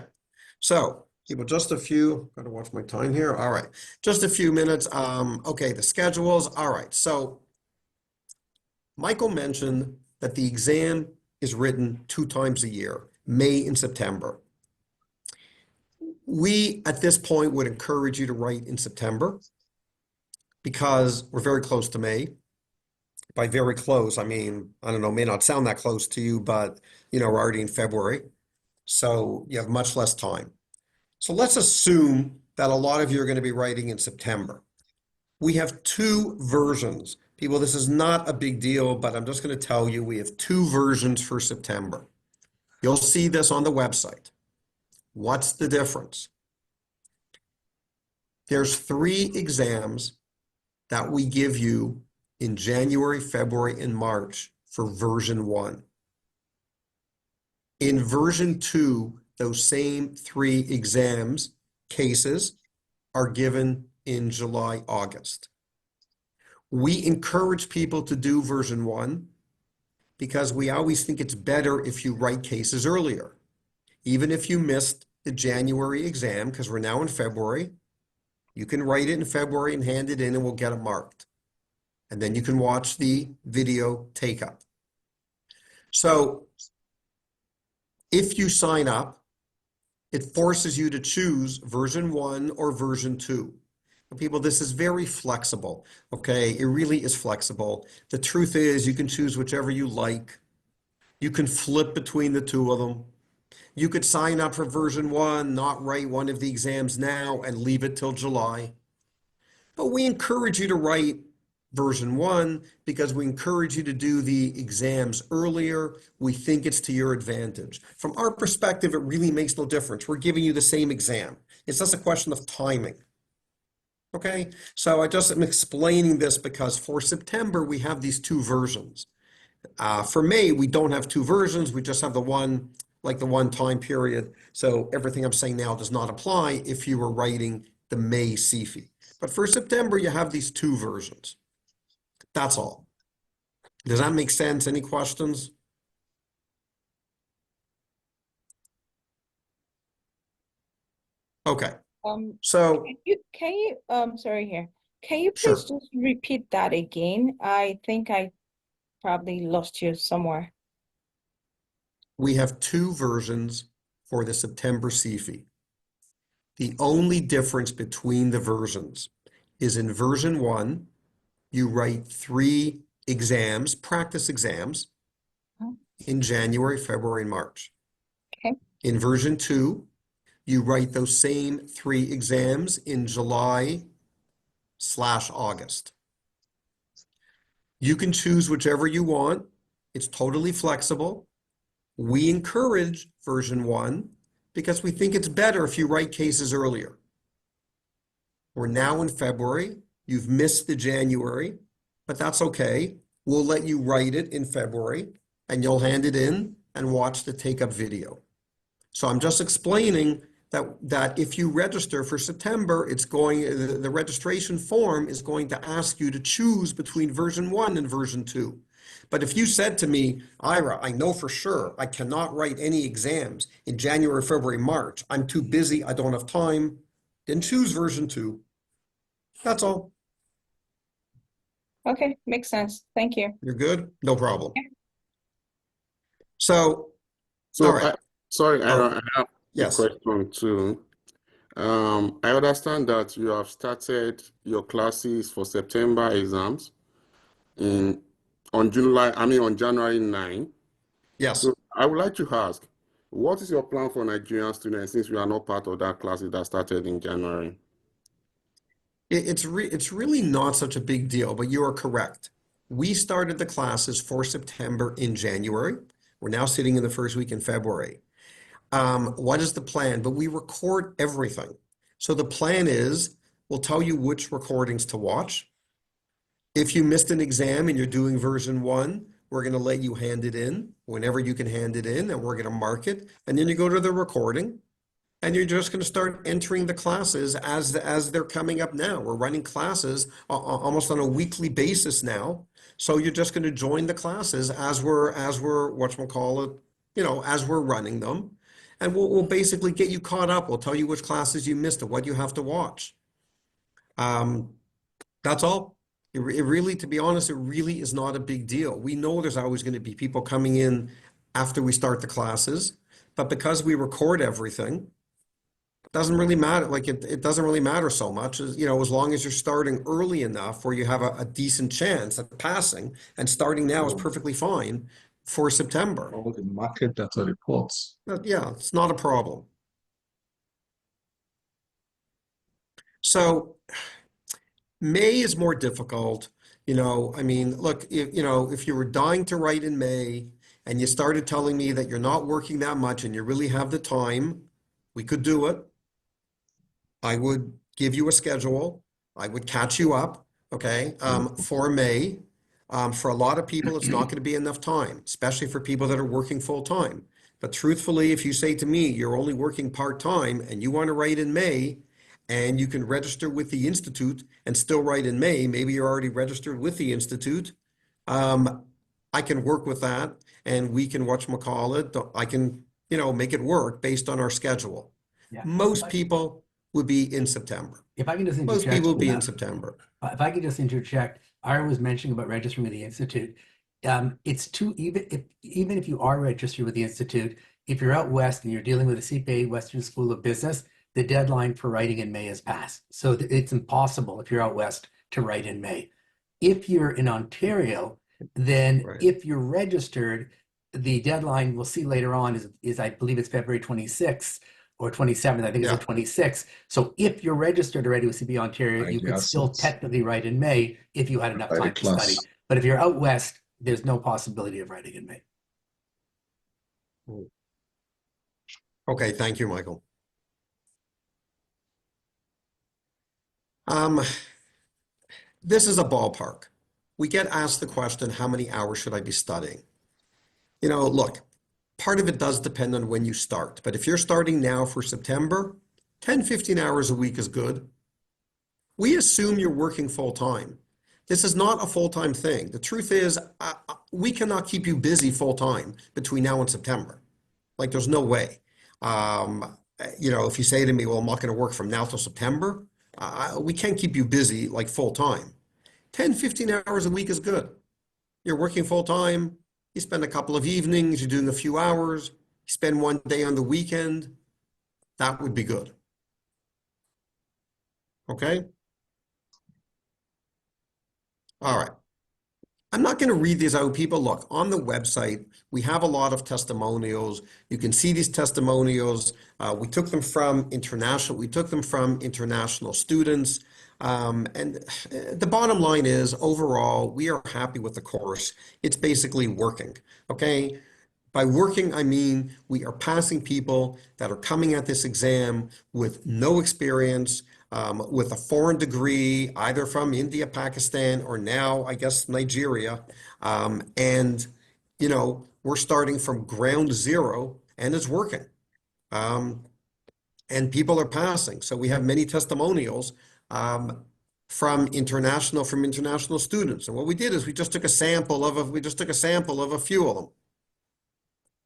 so people, just a few, gotta watch my time here. All right, just a few minutes. Okay, the schedules. All right, so Michael mentioned that the exam is written 2 times a year, May and September. We, at this point, would encourage you to write in September because we're very close to May. By very close, I mean, I don't know, may not sound that close to you, but we're already in February. So you have much less time. So let's assume that a lot of you are going to be writing in September. We have 2 versions. People, this is not a big deal, but I'm just going to tell you we have 2 versions for September. You'll see this on the website. What's the difference? There's 3 exams that we give you in January, February, and March for version 1. In version 2, those same 3 exams, cases, are given in July, August. We encourage people to do version 1 because we always think it's better if you write cases earlier. Even if you missed the January exam, because we're now in February, you can write it in February and hand it in and we'll get it marked. And then you can watch the video take up. So if you sign up, it forces you to choose version 1 or version 2. And people, this is very flexible, okay? It really is flexible. The truth is you can choose whichever you like. You can flip between the 2 of them. You could sign up for version 1, not write one of the exams now and leave it till July. But we encourage you to write version 1 because we encourage you to do the exams earlier. We think it's to your advantage. From our perspective, it really makes no difference. We're giving you the same exam. It's just a question of timing. Okay, so I just am explaining this because for September, we have these 2 versions. For May, we don't have 2 versions. We just have the one, like the one time period. So everything I'm saying now does not apply if you were writing the May CFE. But for September, you have these 2 versions. That's all. Does that make sense? Any questions? Okay, Um, so sorry here. Can you sure. please just repeat that again? I think I probably lost you somewhere. We have two versions for the September CFE. The only difference between the versions is in version 1, you write 3 exams, practice exams, Oh, in January, February, and March. okay. In version 2, you write those same 3 exams in July/August. You can choose whichever you want. It's totally flexible. We encourage version 1 because we think it's better if you write cases earlier. We're now in February. You've missed the January, but that's okay. We'll let you write it in February and you'll hand it in and watch the take-up video. So I'm just explaining that if you register for September, the registration form is going to ask you to choose between version 1 and version 2. But if you said to me, Ira, I know for sure I cannot write any exams in January, February, March. I'm too busy. I don't have time. Then choose version 2. That's all. Okay, makes sense. Thank you. You're good? No problem. So, So, all right. sorry, Oh, I have a yes. question too. I understand that you have started your classes for September exams on January 9. Yes. So I would like to ask, what is your plan for Nigerian students since we are not part of that classes that started in January? It's really not such a big deal, but you are correct. We started the classes for September in January. We're now sitting in the first week in February. What is the plan? But we record everything. So the plan is we'll tell you which recordings to watch. If you missed an exam and you're doing version 1, we're going to let you hand it in whenever you can hand it in, and we're going to mark it. And then you go to the recording. And you're just going to start entering the classes as they're coming up now. We're running classes almost on a weekly basis now. So you're just going to join the classes as we're whatchamacallit, as we're running them. And we'll basically get you caught up. We'll tell you which classes you missed and what you have to watch. That's all. It really, to be honest, it really is not a big deal. We know there's always going to be people coming in after we start the classes, but because we record everything, doesn't really matter. Like it doesn't really matter so much as, as long as you're starting early enough where you have a decent chance at passing, and starting now is perfectly fine for September. All the market data reports. But yeah, it's not a problem. So May is more difficult. Look, if you were dying to write in May and you started telling me that you're not working that much and you really have the time, we could do it. I would give you a schedule. I would catch you up, okay, for May. For a lot of people, it's not going to be enough time, especially for people that are working full time. But truthfully, if you say to me, you're only working part-time and you want to write in May, and you can register with the Institute and still write in May, maybe you're already registered with the Institute, I can work with that, and we can whatchamacallit, I can, make it work based on our schedule. Yeah. Most people would be in September. If I can just Most interject, people would be in September. if I could just interject, Ira was mentioning about registering with the Institute. It's even if you are registered with the Institute, if you're out west and you're dealing with a CPA Western School of Business, the deadline for writing in May has passed. So it's impossible if you're out west to write in May. If you're in Ontario, then Right. if you're registered, the deadline we'll see later on is I believe it's February 26th or 27th. I think it's Yeah. the 26th. So if you're registered already with CPA Ontario, Right, you the could still assets. technically write in May if you had enough By the time to study. class. But if you're out west, there's no possibility of writing in May. Okay, thank you, Michael. This is a ballpark. We get asked the question, how many hours should I be studying? Look, part of it does depend on when you start, but if you're starting now for September, 10, 15 hours a week is good. We assume you're working full time. This is not a full-time thing. The truth is, we cannot keep you busy full time between now and September. Like, there's no way. if you say to me, well, I'm not going to work from now till September, we can't keep you busy like full time. 10, 15 hours a week is good. You're working full time, you spend a couple of evenings, you're doing a few hours, you spend one day on the weekend, that would be good. Okay? All right. I'm not going to read these out, people. Look, on the website, we have a lot of testimonials. You can see these testimonials. We took them from international students. And the bottom line is, overall, we are happy with the course. It's basically working. Okay? By working, I mean we are passing people that are coming at this exam with no experience, with a foreign degree, either from India, Pakistan, or now, I guess, Nigeria. And, we're starting from ground zero and it's working. And people are passing. So we have many testimonials from international students. And what we did is we just took a sample of a few of them.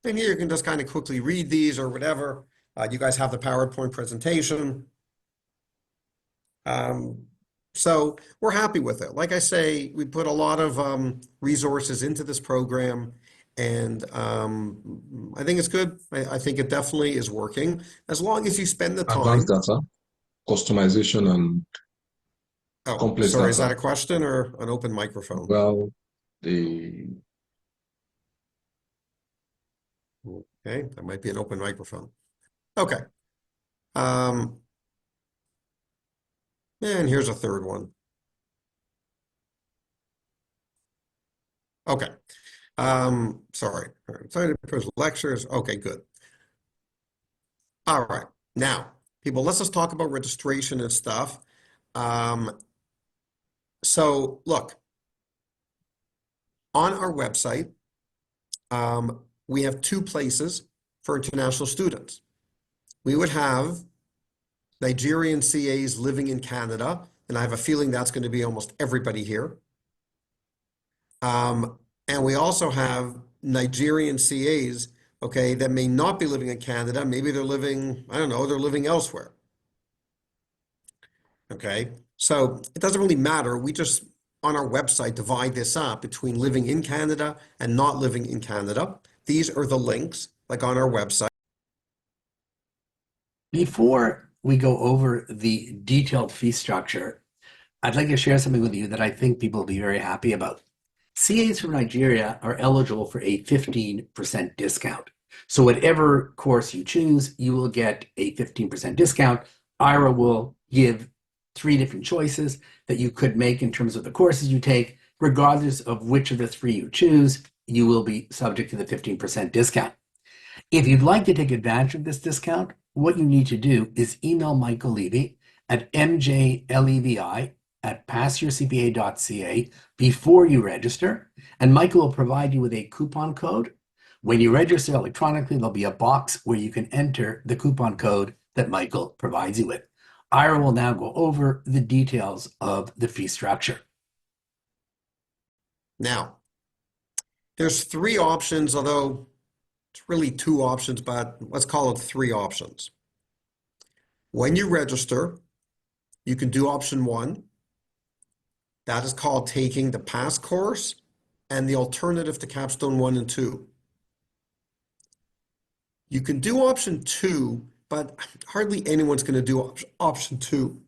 And here you can just kind of quickly read these or whatever. You guys have the PowerPoint presentation. So we're happy with it. Like I say, we put a lot of resources into this program, and I think it's good. I think it definitely is working as long as you spend the time. Advanced data, customization, and Oh, complex sorry, is data. that a question or an open microphone? Well, Okay, that might be an open microphone. Okay. And here's a third one. Okay. Sorry. Sorry to post lectures. Okay, good. All right. Now, people, let's just talk about registration and stuff. So look, on our website, we have two places for international students. We would have Nigerian CAs living in Canada, and I have a feeling that's going to be almost everybody here. And we also have Nigerian CAs, okay, that may not be living in Canada. Maybe they're living, I don't know, they're living elsewhere. Okay, so it doesn't really matter. We just, on our website, divide this up between living in Canada and not living in Canada. These are the links, like on our website. Before we go over the detailed fee structure, I'd like to share something with you that I think people will be very happy about. CAs from Nigeria are eligible for a 15% discount. So whatever course you choose, you will get a 15% discount. IRA will give 3 different choices that you could make in terms of the courses you take. Regardless of which of the 3 you choose, you will be subject to the 15% discount. If you'd like to take advantage of this discount, what you need to do is email Michael Levy at mjlevy@passyourcpa.ca before you register, and Michael will provide you with a coupon code. When you register electronically, there'll be a box where you can enter the coupon code that Michael provides you with. Ira will now go over the details of the fee structure. Now, there's 3 options, although it's really 2 options, but let's call it 3 options. When you register, you can do option 1. That is called taking the PASS course and the alternative to Capstone 1 and 2. You can do option 2, but hardly anyone's going to do option 2.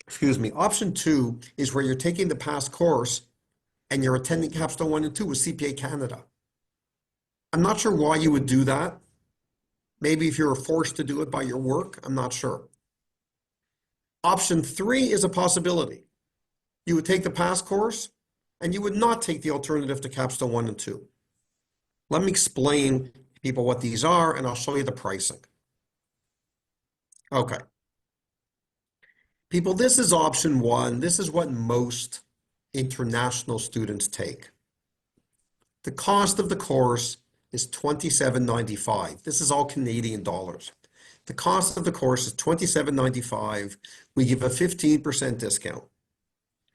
Excuse me. Option 2 is where you're taking the PASS course and you're attending Capstone 1 and 2 with CPA Canada. I'm not sure why you would do that. Maybe if you were forced to do it by your work, I'm not sure. Option 3 is a possibility. You would take the PASS course and you would not take the alternative to Capstone 1 and 2. Let me explain to people what these are and I'll show you the pricing. Okay. People, this is option 1. This is what most international students take. The cost of the course is $27.95. This is all Canadian dollars. The cost of the course is $27.95. We give a 15% discount.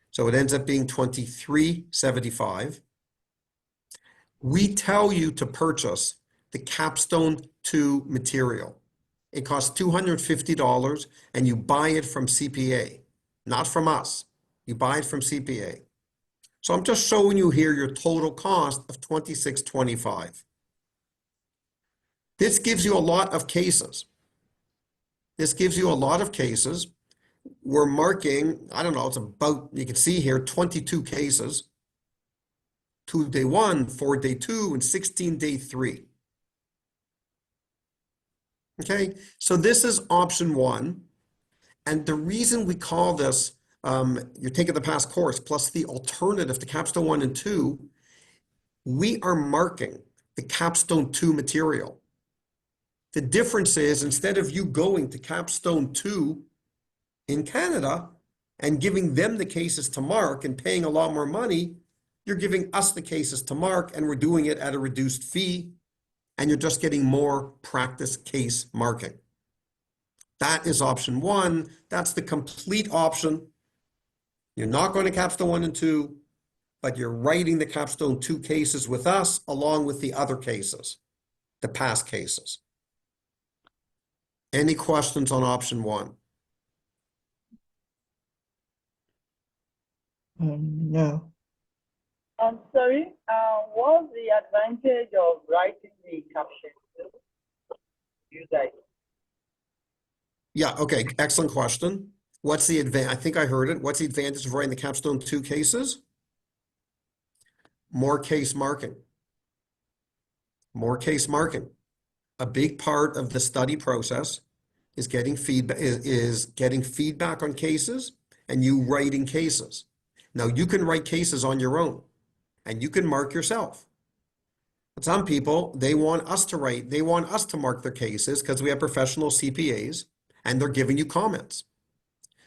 So it ends up being $23.75. We tell you to purchase the Capstone 2 material. It costs $250 and you buy it from CPA, not from us. You buy it from CPA. So I'm just showing you here your total cost of $26.25. This gives you a lot of cases. This gives you a lot of cases. We're marking, I don't know, it's about, you can see here, 22 cases. 2 day 1, 4 day 2, and 16 day 3. Okay, so this is option 1. And the reason we call this, you're taking the past course plus the alternative to capstone 1 and 2, we are marking the capstone 2 material. The difference is, instead of you going to capstone 2 in Canada and giving them the cases to mark and paying a lot more money, you're giving us the cases to mark and we're doing it at a reduced fee, and you're just getting more practice case marking. That is option 1. That's the complete option. You're not going to capstone 1 and 2, but you're writing the capstone 2 cases with us along with the other cases, the past cases. Any questions on option 1? No. I'm sorry, what's the advantage of writing the caption? You guys. Yeah, okay, excellent question. What's the advantage? I think I heard it. What's the advantage of writing the capstone 2 cases? More case marking. More case marking. A big part of the study process is getting feedback on cases and you writing cases. Now you can write cases on your own and you can mark yourself. But some people, they want us to write, they want us to mark their cases because we have professional CPAs and they're giving you comments.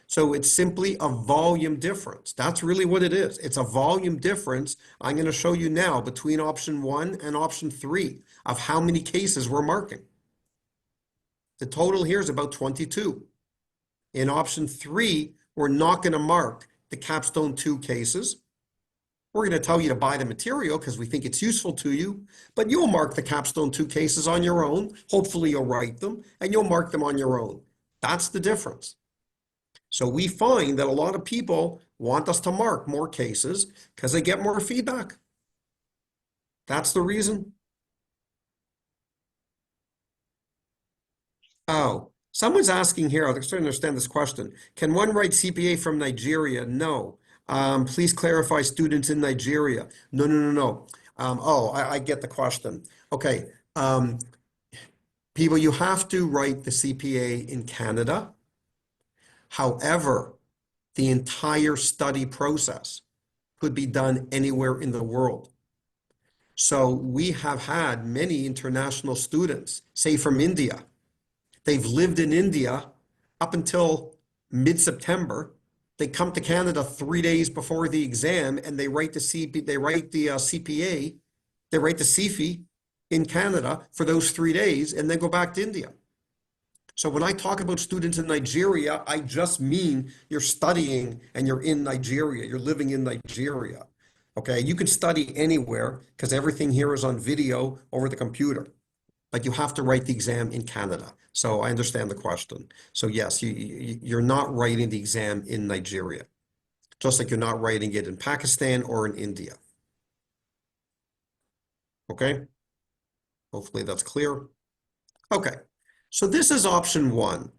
So it's simply a volume difference. That's really what it is. It's a volume difference. I'm going to show you now between option 1 and option 3 of how many cases we're marking. The total here is about 22. In option 3, we're not going to mark the capstone 2 cases. We're going to tell you to buy the material because we think it's useful to you, but you'll mark the capstone 2 cases on your own. Hopefully you'll write them and you'll mark them on your own. That's the difference. So we find that a lot of people want us to mark more cases because they get more feedback. That's the reason. Oh, someone's asking here, I'm starting to understand this question. Can one write CPA from Nigeria? No. Please clarify students in Nigeria. No. I get the question. Okay. People, you have to write the CPA in Canada. However, the entire study process could be done anywhere in the world. So we have had many international students, say from India. They've lived in India up until mid-September. They come to Canada 3 days before the exam and they write the CPA, they write the CFI in Canada for those 3 days and then go back to India. So when I talk about students in Nigeria, I just mean you're studying and you're in Nigeria, you're living in Nigeria. Okay, you can study anywhere because everything here is on video over the computer, but you have to write the exam in Canada. So I understand the question. So yes, you're not writing the exam in Nigeria, just like you're not writing it in Pakistan or in India. Okay, hopefully that's clear. Okay. So this is option 1.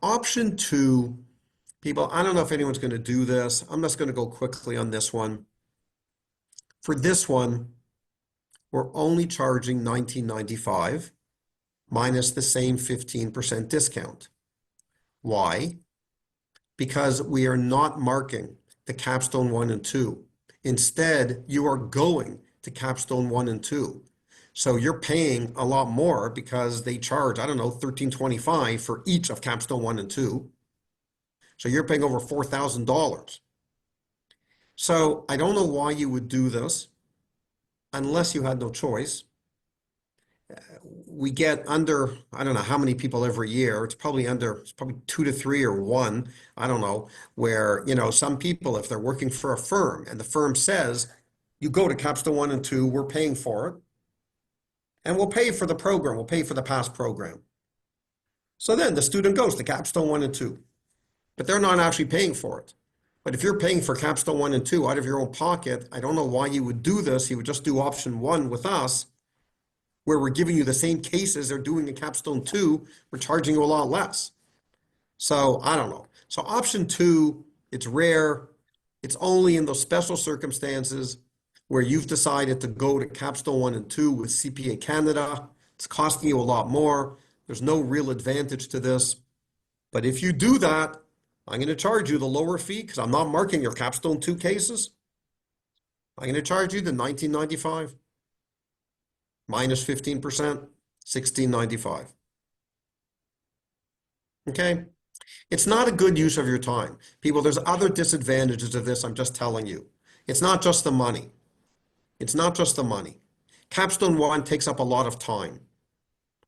Option 2, people, I don't know if anyone's going to do this. I'm just going to go quickly on this one. For this one, we're only charging $19.95 minus the same 15% discount. Why? Because we are not marking the capstone 1 and 2. Instead, you are going to capstone 1 and 2. So you're paying a lot more because they charge, I don't know, $13.25 for each of capstone 1 and 2. So you're paying over $4,000. So I don't know why you would do this unless you had no choice. We get under, I don't know how many people every year. It's probably 2 to 3 or 1. I don't know, where, some people, if they're working for a firm and the firm says, you go to capstone 1 and 2, we're paying for it. And we'll pay for the program. We'll pay for the past program. So then the student goes to capstone 1 and 2, but they're not actually paying for it. But if you're paying for capstone 1 and 2 out of your own pocket, I don't know why you would do this. You would just do option 1 with us, where we're giving you the same cases they're doing in capstone 2. We're charging you a lot less. So I don't know. So option 2, it's rare. It's only in those special circumstances where you've decided to go to capstone 1 and 2 with CPA Canada. It's costing you a lot more. There's no real advantage to this. But if you do that, I'm going to charge you the lower fee because I'm not marking your capstone 2 cases. I'm going to charge you the $19.95 minus 15%, $16.95. Okay? It's not a good use of your time. People, there's other disadvantages of this, I'm just telling you. It's not just the money. It's not just the money. Capstone 1 takes up a lot of time.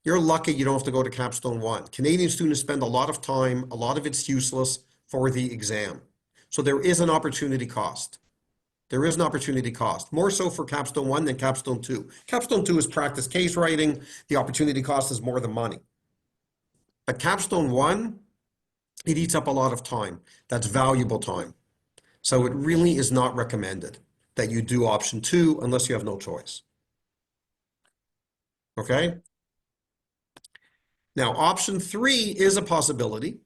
You're lucky you don't have to go to capstone 1. Canadian students spend a lot of time, a lot of it's useless for the exam. So there is an opportunity cost. There is an opportunity cost, more so for capstone 1 than capstone 2. Capstone 2 is practice case writing. The opportunity cost is more than money. But capstone 1, it eats up a lot of time. That's valuable time. So it really is not recommended that you do option 2 unless you have no choice. Okay? Now, option 3 is a possibility.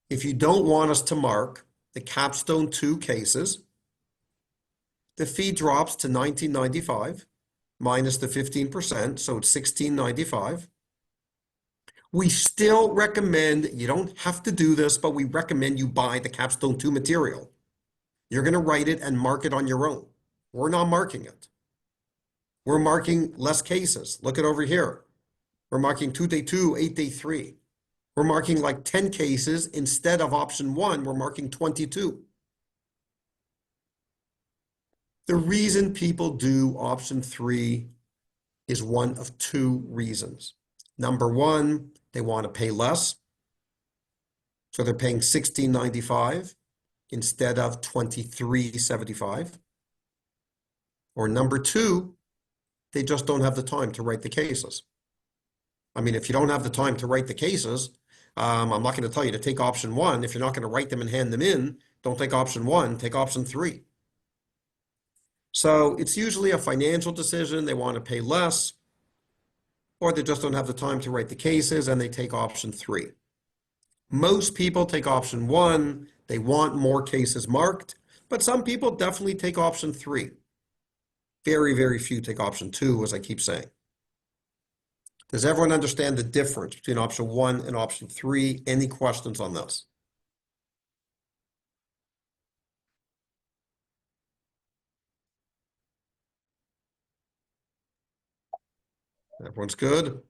If you don't want us to mark the capstone 2 cases, the fee drops to $19.95 minus the 15%, so it's $16.95. We still recommend, you don't have to do this, but we recommend you buy the capstone 2 material. You're going to write it and mark it on your own. We're not marking it. We're marking less cases. Look at over here. We're marking 2-day 2, 8-day 3. We're marking like 10 cases instead of option 1, we're marking 22. The reason people do option 3 is one of 2 reasons. Number 1, they want to pay less. So they're paying $16.95 instead of $23.75. Or number 2, they just don't have the time to write the cases. I mean, if you don't have the time to write the cases, I'm not going to tell you to take option 1. If you're not going to write them and hand them in, don't take option 1, take option 3. So it's usually a financial decision. They want to pay less, or they just don't have the time to write the cases and they take option 3. Most people take option 1. They want more cases marked, but some people definitely take option 3. Very, very few take option 2, as I keep saying. Does everyone understand the difference between option 1 and option 3? Any questions on this? Everyone's good?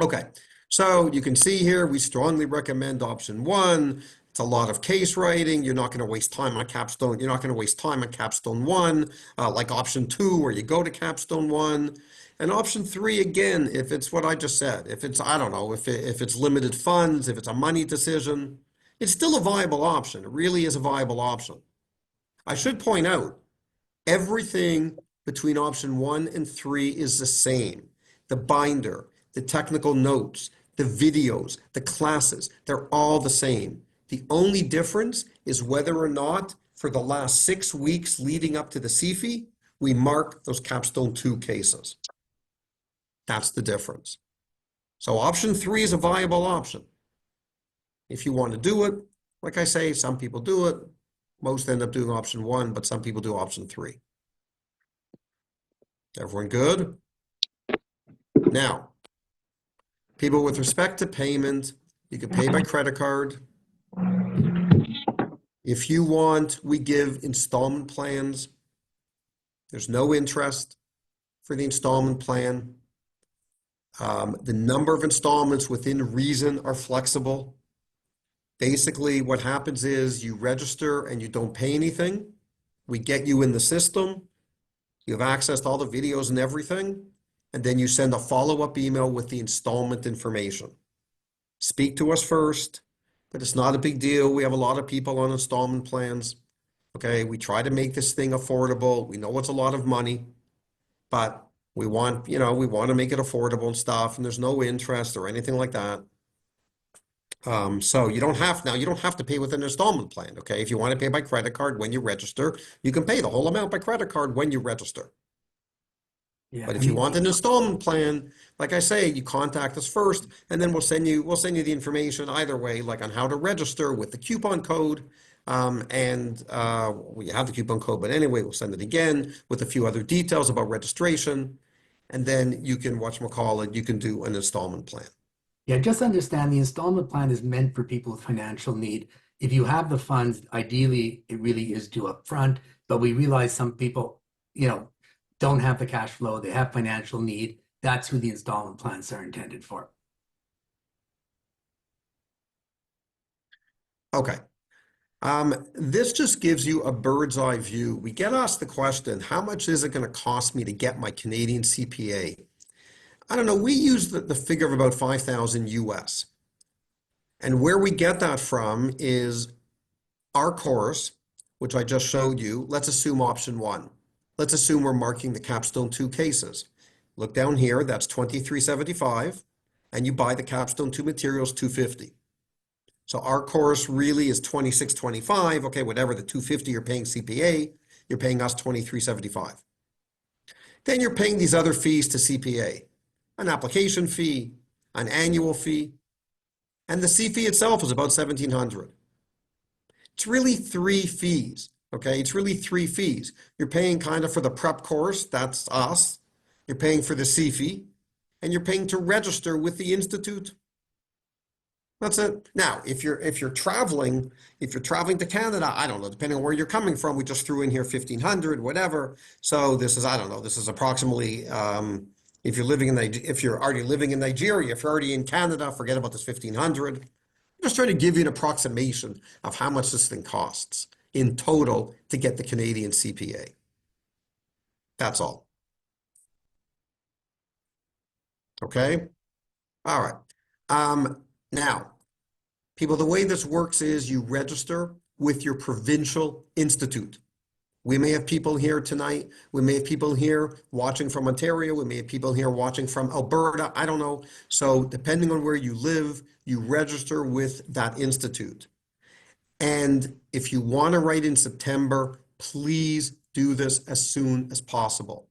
Okay, so you can see here, we strongly recommend option 1. It's a lot of case writing. You're not going to waste time on capstone. You're not going to waste time on capstone 1, like option 2, where you go to capstone 1. And option 3, again, if it's what I just said, if it's, I don't know, if it's limited funds, if it's a money decision, it's still a viable option. It really is a viable option. I should point out, everything between option 1 and 3 is the same. The binder, the technical notes, the videos, the classes, they're all the same. The only difference is whether or not for the last 6 weeks leading up to the CFE, we mark those capstone 2 cases. That's the difference. So option 3 is a viable option. If you want to do it, like I say, some people do it. Most end up doing option 1, but some people do option 3. Everyone good? Now, people, with respect to payment, you can pay by credit card. If you want, we give installment plans. There's no interest for the installment plan. The number of installments within reason are flexible. Basically, what happens is you register and you don't pay anything. We get you in the system. You have access to all the videos and everything. And then you send a follow-up email with the installment information. Speak to us first, but it's not a big deal. We have a lot of people on installment plans. Okay, we try to make this thing affordable. We know it's a lot of money, but We want, we want to make it affordable and stuff, and there's no interest or anything like that. So you don't have to pay with an installment plan, okay? If you want to pay by credit card when you register, you can pay the whole amount by credit card when you register. Yeah, But I if you mean, want an installment plan, like I say, you contact us first, and then we'll send you the information either way, like on how to register with the coupon code. We have the coupon code, but anyway, we'll send it again with a few other details about registration. And then you can, you can do an installment plan. yeah, just understand the installment plan is meant for people with financial need. If you have the funds, ideally, it really is due up front, but we realize some people, don't have the cash flow, they have financial need. That's who the installment plans are intended for. Okay. This just gives you a bird's eye view. We get asked the question, how much is it going to cost me to get my Canadian CPA? I don't know, we use the figure of about 5,000 US. And where we get that from is our course, which I just showed you. Let's assume option 1. Let's assume we're marking the capstone 2 cases. Look down here, that's $23.75, and you buy the capstone 2 materials $250. So our course really is $26.25. Okay, whatever the $250 you're paying CPA, you're paying us $23.75. Then you're paying these other fees to CPA, an application fee, an annual fee, and the C fee itself is about $1,700. It's really 3 fees. Okay, it's really 3 fees. You're paying kind of for the prep course, that's us. You're paying for the C fee, and you're paying to register with the institute. That's it. Now, if you're traveling to Canada, I don't know, depending on where you're coming from, we just threw in here 1,500, whatever. So this is, I don't know, this is approximately, if you're already living in Nigeria, if you're already in Canada, forget about this 1,500. I'm just trying to give you an approximation of how much this thing costs in total to get the Canadian CPA. That's all. Okay. All right. Now, people, the way this works is you register with your provincial institute. We may have people here tonight. We may have people here watching from Ontario. We may have people here watching from Alberta. I don't know. So depending on where you live, you register with that institute. And if you want to write in September, please do this as soon as possible.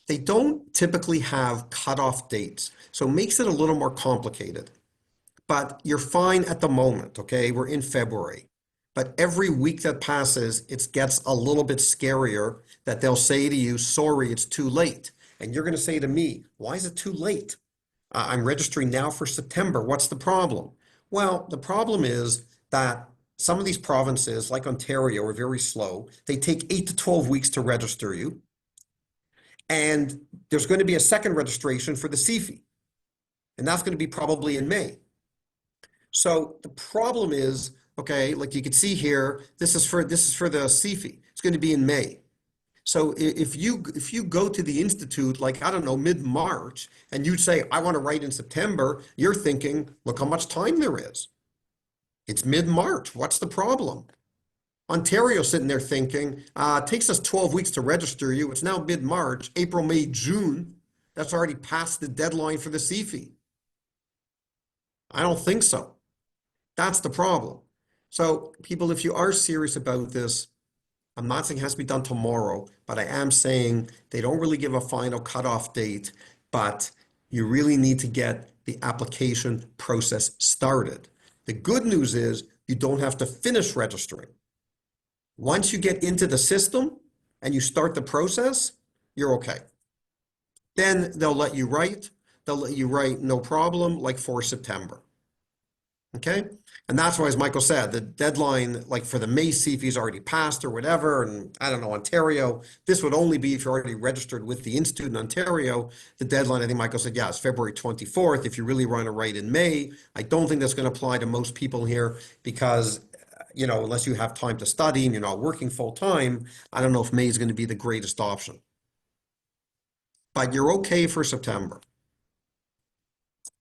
They don't typically have cutoff dates, so it makes it a little more complicated. But you're fine at the moment, okay? We're in February. But every week that passes, it gets a little bit scarier that they'll say to you, sorry, it's too late. And you're going to say to me, why is it too late? I'm registering now for September. What's the problem? Well, the problem is that some of these provinces, like Ontario, are very slow. They take 8 to 12 weeks to register you. And there's going to be a second registration for the CFI. And that's going to be probably in May. So the problem is, okay, like you can see here, this is for the CFI. It's going to be in May. So if you go to the institute, like, I don't know, mid-March, and you say, I want to write in September, you're thinking, look how much time there is. It's mid-March. What's the problem? Ontario sitting there thinking, it takes us 12 weeks to register you. It's now mid-March, April, May, June. That's already past the deadline for the CFI. I don't think so. That's the problem. So people, if you are serious about this, I'm not saying it has to be done tomorrow, but I am saying they don't really give a final cutoff date, but you really need to get the application process started. The good news is you don't have to finish registering. Once you get into the system and you start the process, you're okay. Then they'll let you write. They'll let you write no problem, like for September. Okay? And that's why, as Michael said, the deadline, like for the May CFI is already passed or whatever. And I don't know, Ontario, this would only be if you're already registered with the institute in Ontario. The deadline, I think Michael said, yeah, it's February 24th. If you really want to write in May, I don't think that's going to apply to most people here because, you know, unless you have time to study and you're not working full time, I don't know if May is going to be the greatest option. But you're okay for September.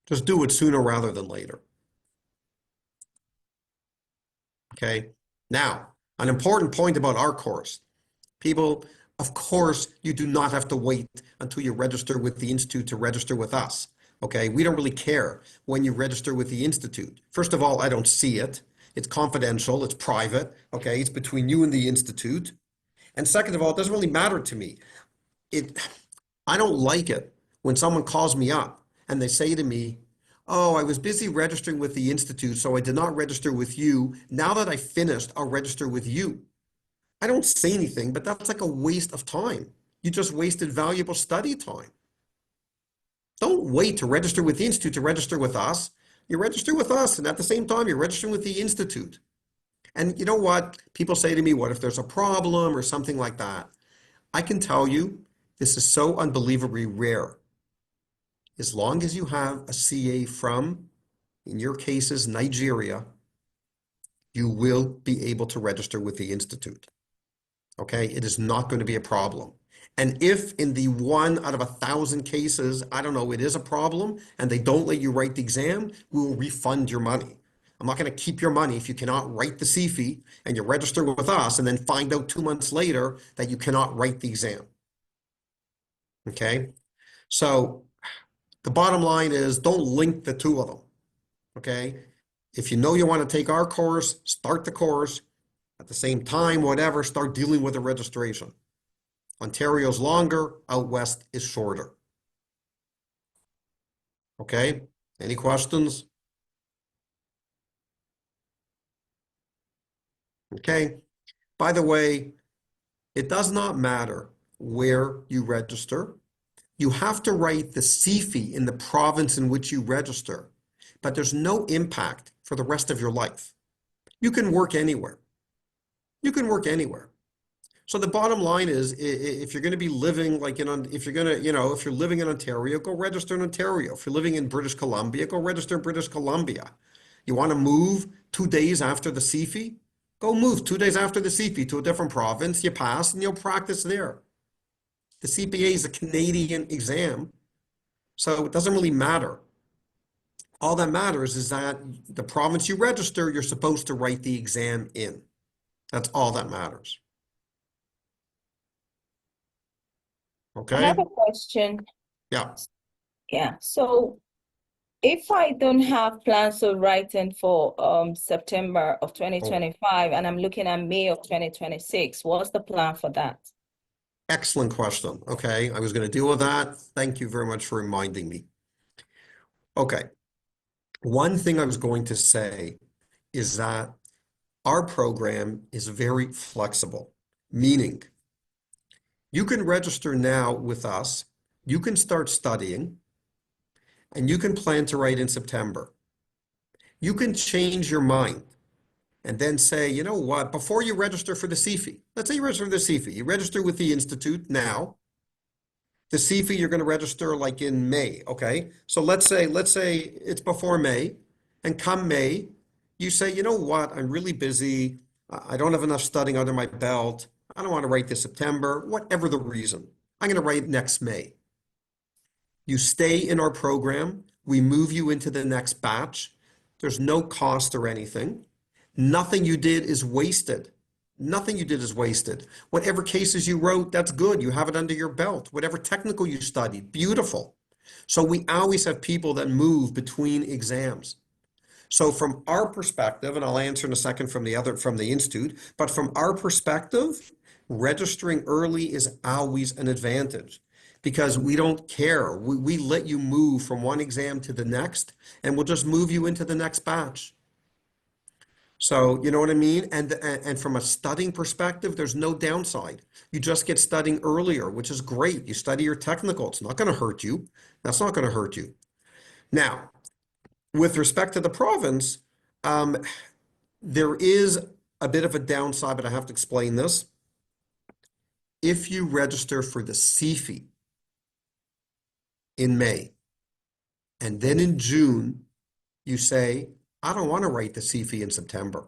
Just do it sooner rather than later. Okay. Now, an important point about our course. People, Of course, you do not have to wait until you register with the Institute to register with us. Okay, we don't really care when you register with the Institute. First of all, I don't see it. It's confidential, it's private, okay? It's between you and the Institute. And second of all, it doesn't really matter to me. I don't like it when someone calls me up and they say to me, oh, I was busy registering with the Institute, so I did not register with you. Now that I finished, I'll register with you. I don't say anything, but that's like a waste of time. You just wasted valuable study time. Don't wait to register with the Institute to register with us. You register with us, and at the same time, you're registering with the Institute. And you know what? People say to me, what if there's a problem or something like that? I can tell you, this is so unbelievably rare. As long as you have a CA from, in your cases, Nigeria, you will be able to register with the Institute. Okay, it is not going to be a problem. And if in the 1 out of 1,000 cases, I don't know, it is a problem and they don't let you write the exam, we will refund your money. I'm not going to keep your money if you cannot write the CFE and you register with us and then find out 2 months later that you cannot write the exam. Okay, so the bottom line is don't link the two of them. Okay, if you know you want to take our course, start the course. At the same time, whatever, start dealing with the registration. Ontario's longer, out west is shorter. Okay, any questions? Okay, by the way, it does not matter where you register. You have to write the CFE in the province in which you register, but there's no impact for the rest of your life. You can work anywhere. You can work anywhere. So the bottom line is, if you're going to be living like if you're going to, if you're living in Ontario, go register in Ontario. If you're living in British Columbia, go register in British Columbia. You want to move 2 days after the CFE? Go move 2 days after the CFE to a different province. You pass and you'll practice there. The CPA is a Canadian exam, so it doesn't really matter. All that matters is that the province you register, you're supposed to write the exam in. That's all that matters. Okay? Another question. Yeah. Yeah. So if I don't have plans of writing for September of 2025 and I'm looking at May of 2026, what's the plan for that? Excellent question. Okay, I was going to deal with that. Thank you very much for reminding me. Okay, one thing I was going to say is that our program is very flexible, meaning you can register now with us, you can start studying, and you can plan to write in September. You can change your mind and then say, you know what, before you register for the CFE, let's say you register for the CFE, you register with the Institute now. The CFE you're going to register like in May, okay? So let's say it's before May, and come May, you say, you know what, I'm really busy. I don't have enough studying under my belt. I don't want to write this September, whatever the reason. I'm going to write next May. You stay in our program. We move you into the next batch. There's no cost or anything. Nothing you did is wasted. Nothing you did is wasted. Whatever cases you wrote, that's good. You have it under your belt. Whatever technical you studied, beautiful. So we always have people that move between exams. So from our perspective, and I'll answer in a second from the Institute, but from our perspective, registering early is always an advantage because we don't care. We let you move from one exam to the next, and we'll just move you into the next batch. So, you know what I mean? And from a studying perspective, there's no downside. You just get studying earlier, which is great. You study your technical. It's not going to hurt you. That's not going to hurt you. Now, with respect to the province, there is a bit of a downside, but I have to explain this. If you register for the CFE in May, and then in June, you say, I don't want to write the CFE in September.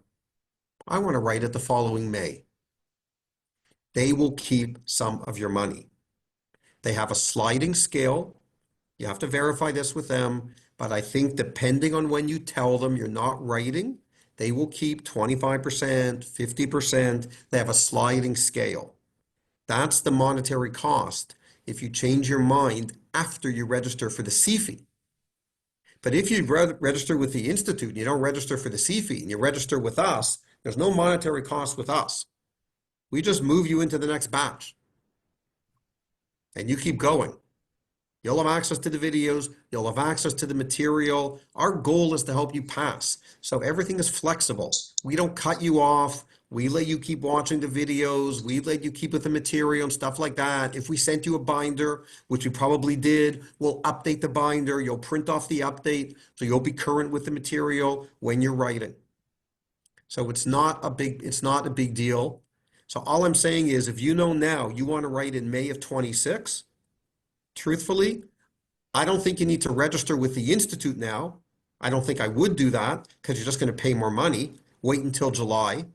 I want to write it the following May. They will keep some of your money. They have a sliding scale. You have to verify this with them, but I think depending on when you tell them you're not writing, they will keep 25%, 50%. They have a sliding scale. That's the monetary cost if you change your mind after you register for the CFE. But if you register with the Institute and you don't register for the CFE and you register with us, there's no monetary cost with us. We just move you into the next batch. And you keep going. You'll have access to the videos. You'll have access to the material. Our goal is to help you pass. So everything is flexible. We don't cut you off. We let you keep watching the videos. We let you keep with the material and stuff like that. If we sent you a binder, which we probably did, we'll update the binder. You'll print off the update. So you'll be current with the material when you're writing. So it's not a big deal. So all I'm saying is, if you know now you want to write in May of 26, truthfully, I don't think you need to register with the Institute now. I don't think I would do that because you're just going to pay more money. Wait until July.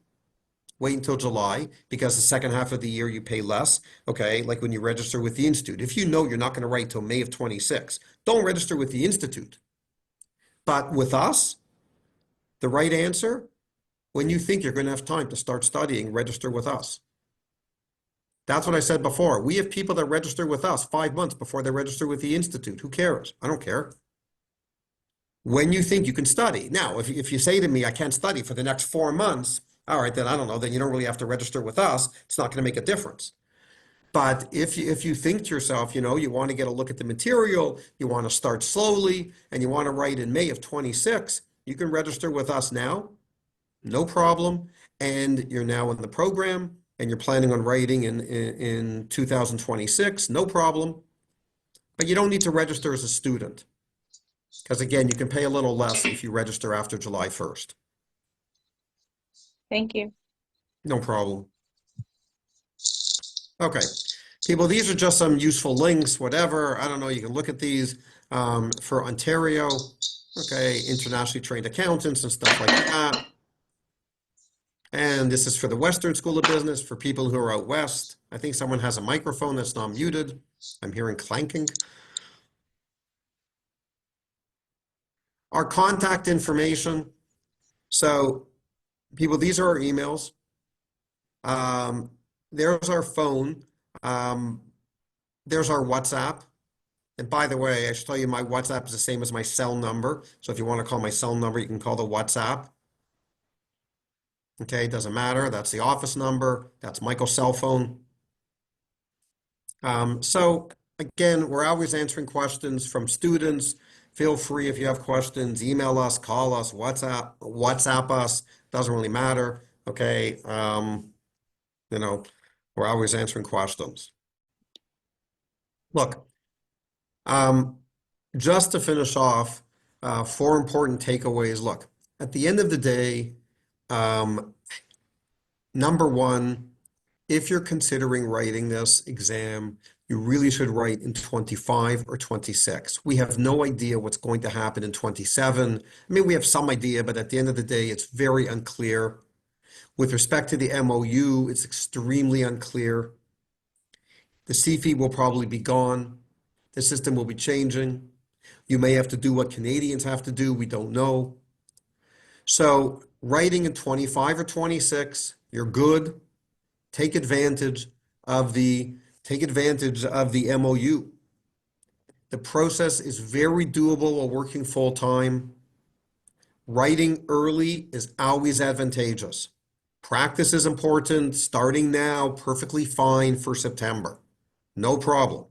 Wait until July because the second half of the year you pay less. Okay, like when you register with the Institute. If you know you're not going to write till May of 26, don't register with the Institute. But with us, the right answer, when you think you're going to have time to start studying, register with us. That's what I said before. We have people that register with us 5 months before they register with the Institute. Who cares? I don't care. When you think you can study. Now, if you say to me, I can't study for the next 4 months, all right, then I don't know, then you don't really have to register with us. It's not going to make a difference. But if you think to yourself, you know, you want to get a look at the material, you want to start slowly, and you want to write in May of 26, you can register with us now. No problem. And you're now in the program and you're planning on writing in 2026, no problem. But you don't need to register as a student. Because again, you can pay a little less if you register after July 1st. Thank you. No problem. Okay. People, these are just some useful links, whatever. I don't know, you can look at these for Ontario. Okay, internationally trained accountants and stuff like that. And this is for the Western School of Business, for people who are out west. I think someone has a microphone that's not muted. I'm hearing clanking. Our contact information. So people, these are our emails. There's our phone. There's our WhatsApp. And by the way, I should tell you my WhatsApp is the same as my cell number. So if you want to call my cell number, you can call the WhatsApp. Okay, it doesn't matter. That's the office number. That's Michael's cell phone. So again, we're always answering questions from students. Feel free if you have questions, email us, call us, WhatsApp us. Doesn't really matter. Okay, you know, we're always answering questions. Look, just to finish off, 4 important takeaways. Look, at the end of the day, number one, if you're considering writing this exam, you really should write in 25 or 26. We have no idea what's going to happen in 27. I mean, we have some idea, but at the end of the day, it's very unclear. With respect to the MOU, it's extremely unclear. The CFE will probably be gone. The system will be changing. You may have to do what Canadians have to do. We don't know. So writing in 25 or 26, you're good. Take advantage of the MOU. The process is very doable while working full time. Writing early is always advantageous. Practice is important. Starting now, perfectly fine for September. No problem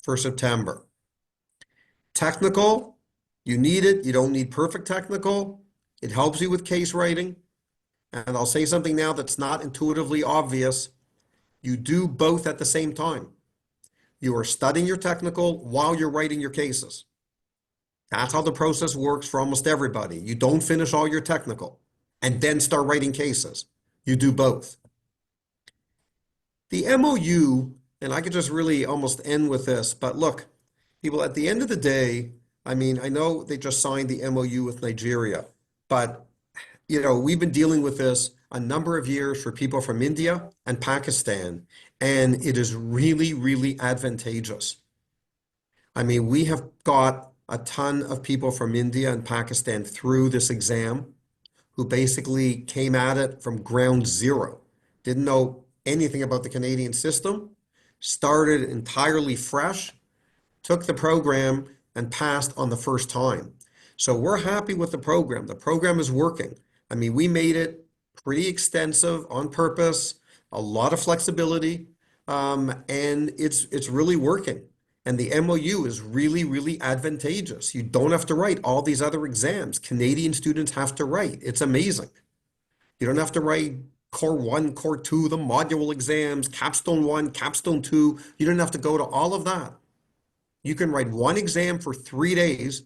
for September. Technical, you need it. You don't need perfect technical. It helps you with case writing. And I'll say something now that's not intuitively obvious. You do both at the same time. You are studying your technical while you're writing your cases. That's how the process works for almost everybody. You don't finish all your technical and then start writing cases. You do both. The MOU, and I could just really almost end with this, but look, people, at the end of the day, I mean, I know they just signed the MOU with Nigeria, but you know, we've been dealing with this a number of years for people from India and Pakistan, and it is really, really advantageous. I mean, we have got a ton of people from India and Pakistan through this exam who basically came at it from ground zero, didn't know anything about the Canadian system, started entirely fresh, took the program, and passed on the first time. So we're happy with the program. The program is working. I mean, we made it pretty extensive on purpose, a lot of flexibility, and it's really working. And the MOU is really, really advantageous. You don't have to write all these other exams. Canadian students have to write. It's amazing. You don't have to write Core 1, Core 2, the module exams, Capstone 1, Capstone 2. You don't have to go to all of that. You can write one exam for 3 days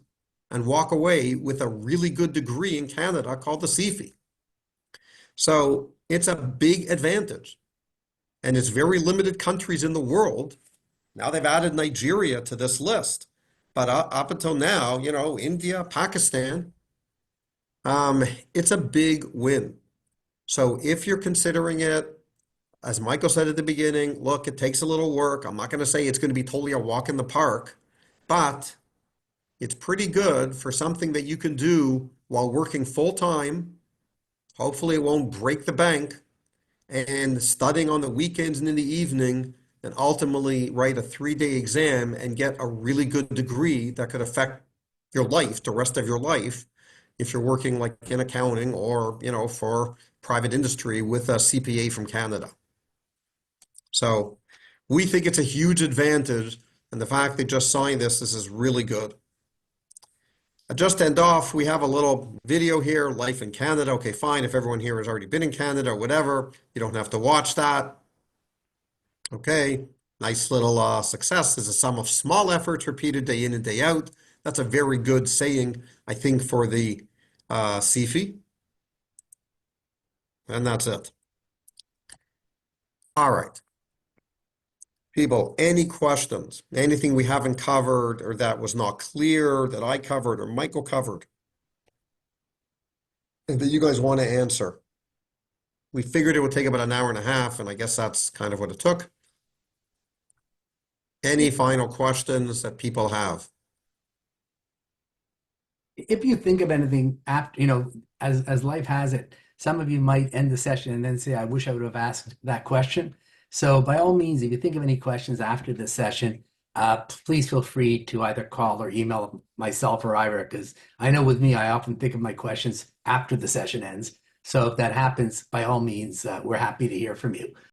and walk away with a really good degree in Canada called the CFE. So it's a big advantage. And it's very limited countries in the world. Now they've added Nigeria to this list. But up until now, you know, India, Pakistan, it's a big win. So if you're considering it, as Michael said at the beginning, look, it takes a little work. I'm not going to say it's going to be totally a walk in the park, but it's pretty good for something that you can do while working full time. Hopefully it won't break the bank, and studying on the weekends and in the evening, and ultimately write a 3-day exam and get a really good degree that could affect your life, the rest of your life, if you're working like in accounting or, you know, for private industry with a CPA from Canada. So we think it's a huge advantage, and the fact they just signed this is really good. Just to end off, we have a little video here, Life in Canada. Okay, fine, if everyone here has already been in Canada or whatever, you don't have to watch that. Okay, nice little success is a sum of small efforts repeated day in and day out. That's a very good saying, I think, for the CFE. And that's it. All right. People, any questions? Anything we haven't covered or that was not clear that I covered or Michael covered that you guys want to answer? We figured it would take about an hour and a half, and I guess that's kind of what it took. Any final questions that people have? If you think of anything after, you know, as life has it, some of you might end the session and then say, I wish I would have asked that question. So by all means, if you think of any questions after the session, please feel free to either call or email myself or Ira, because I know with me, I often think of my questions after the session ends. So if that happens, by all means, we're happy to hear from you.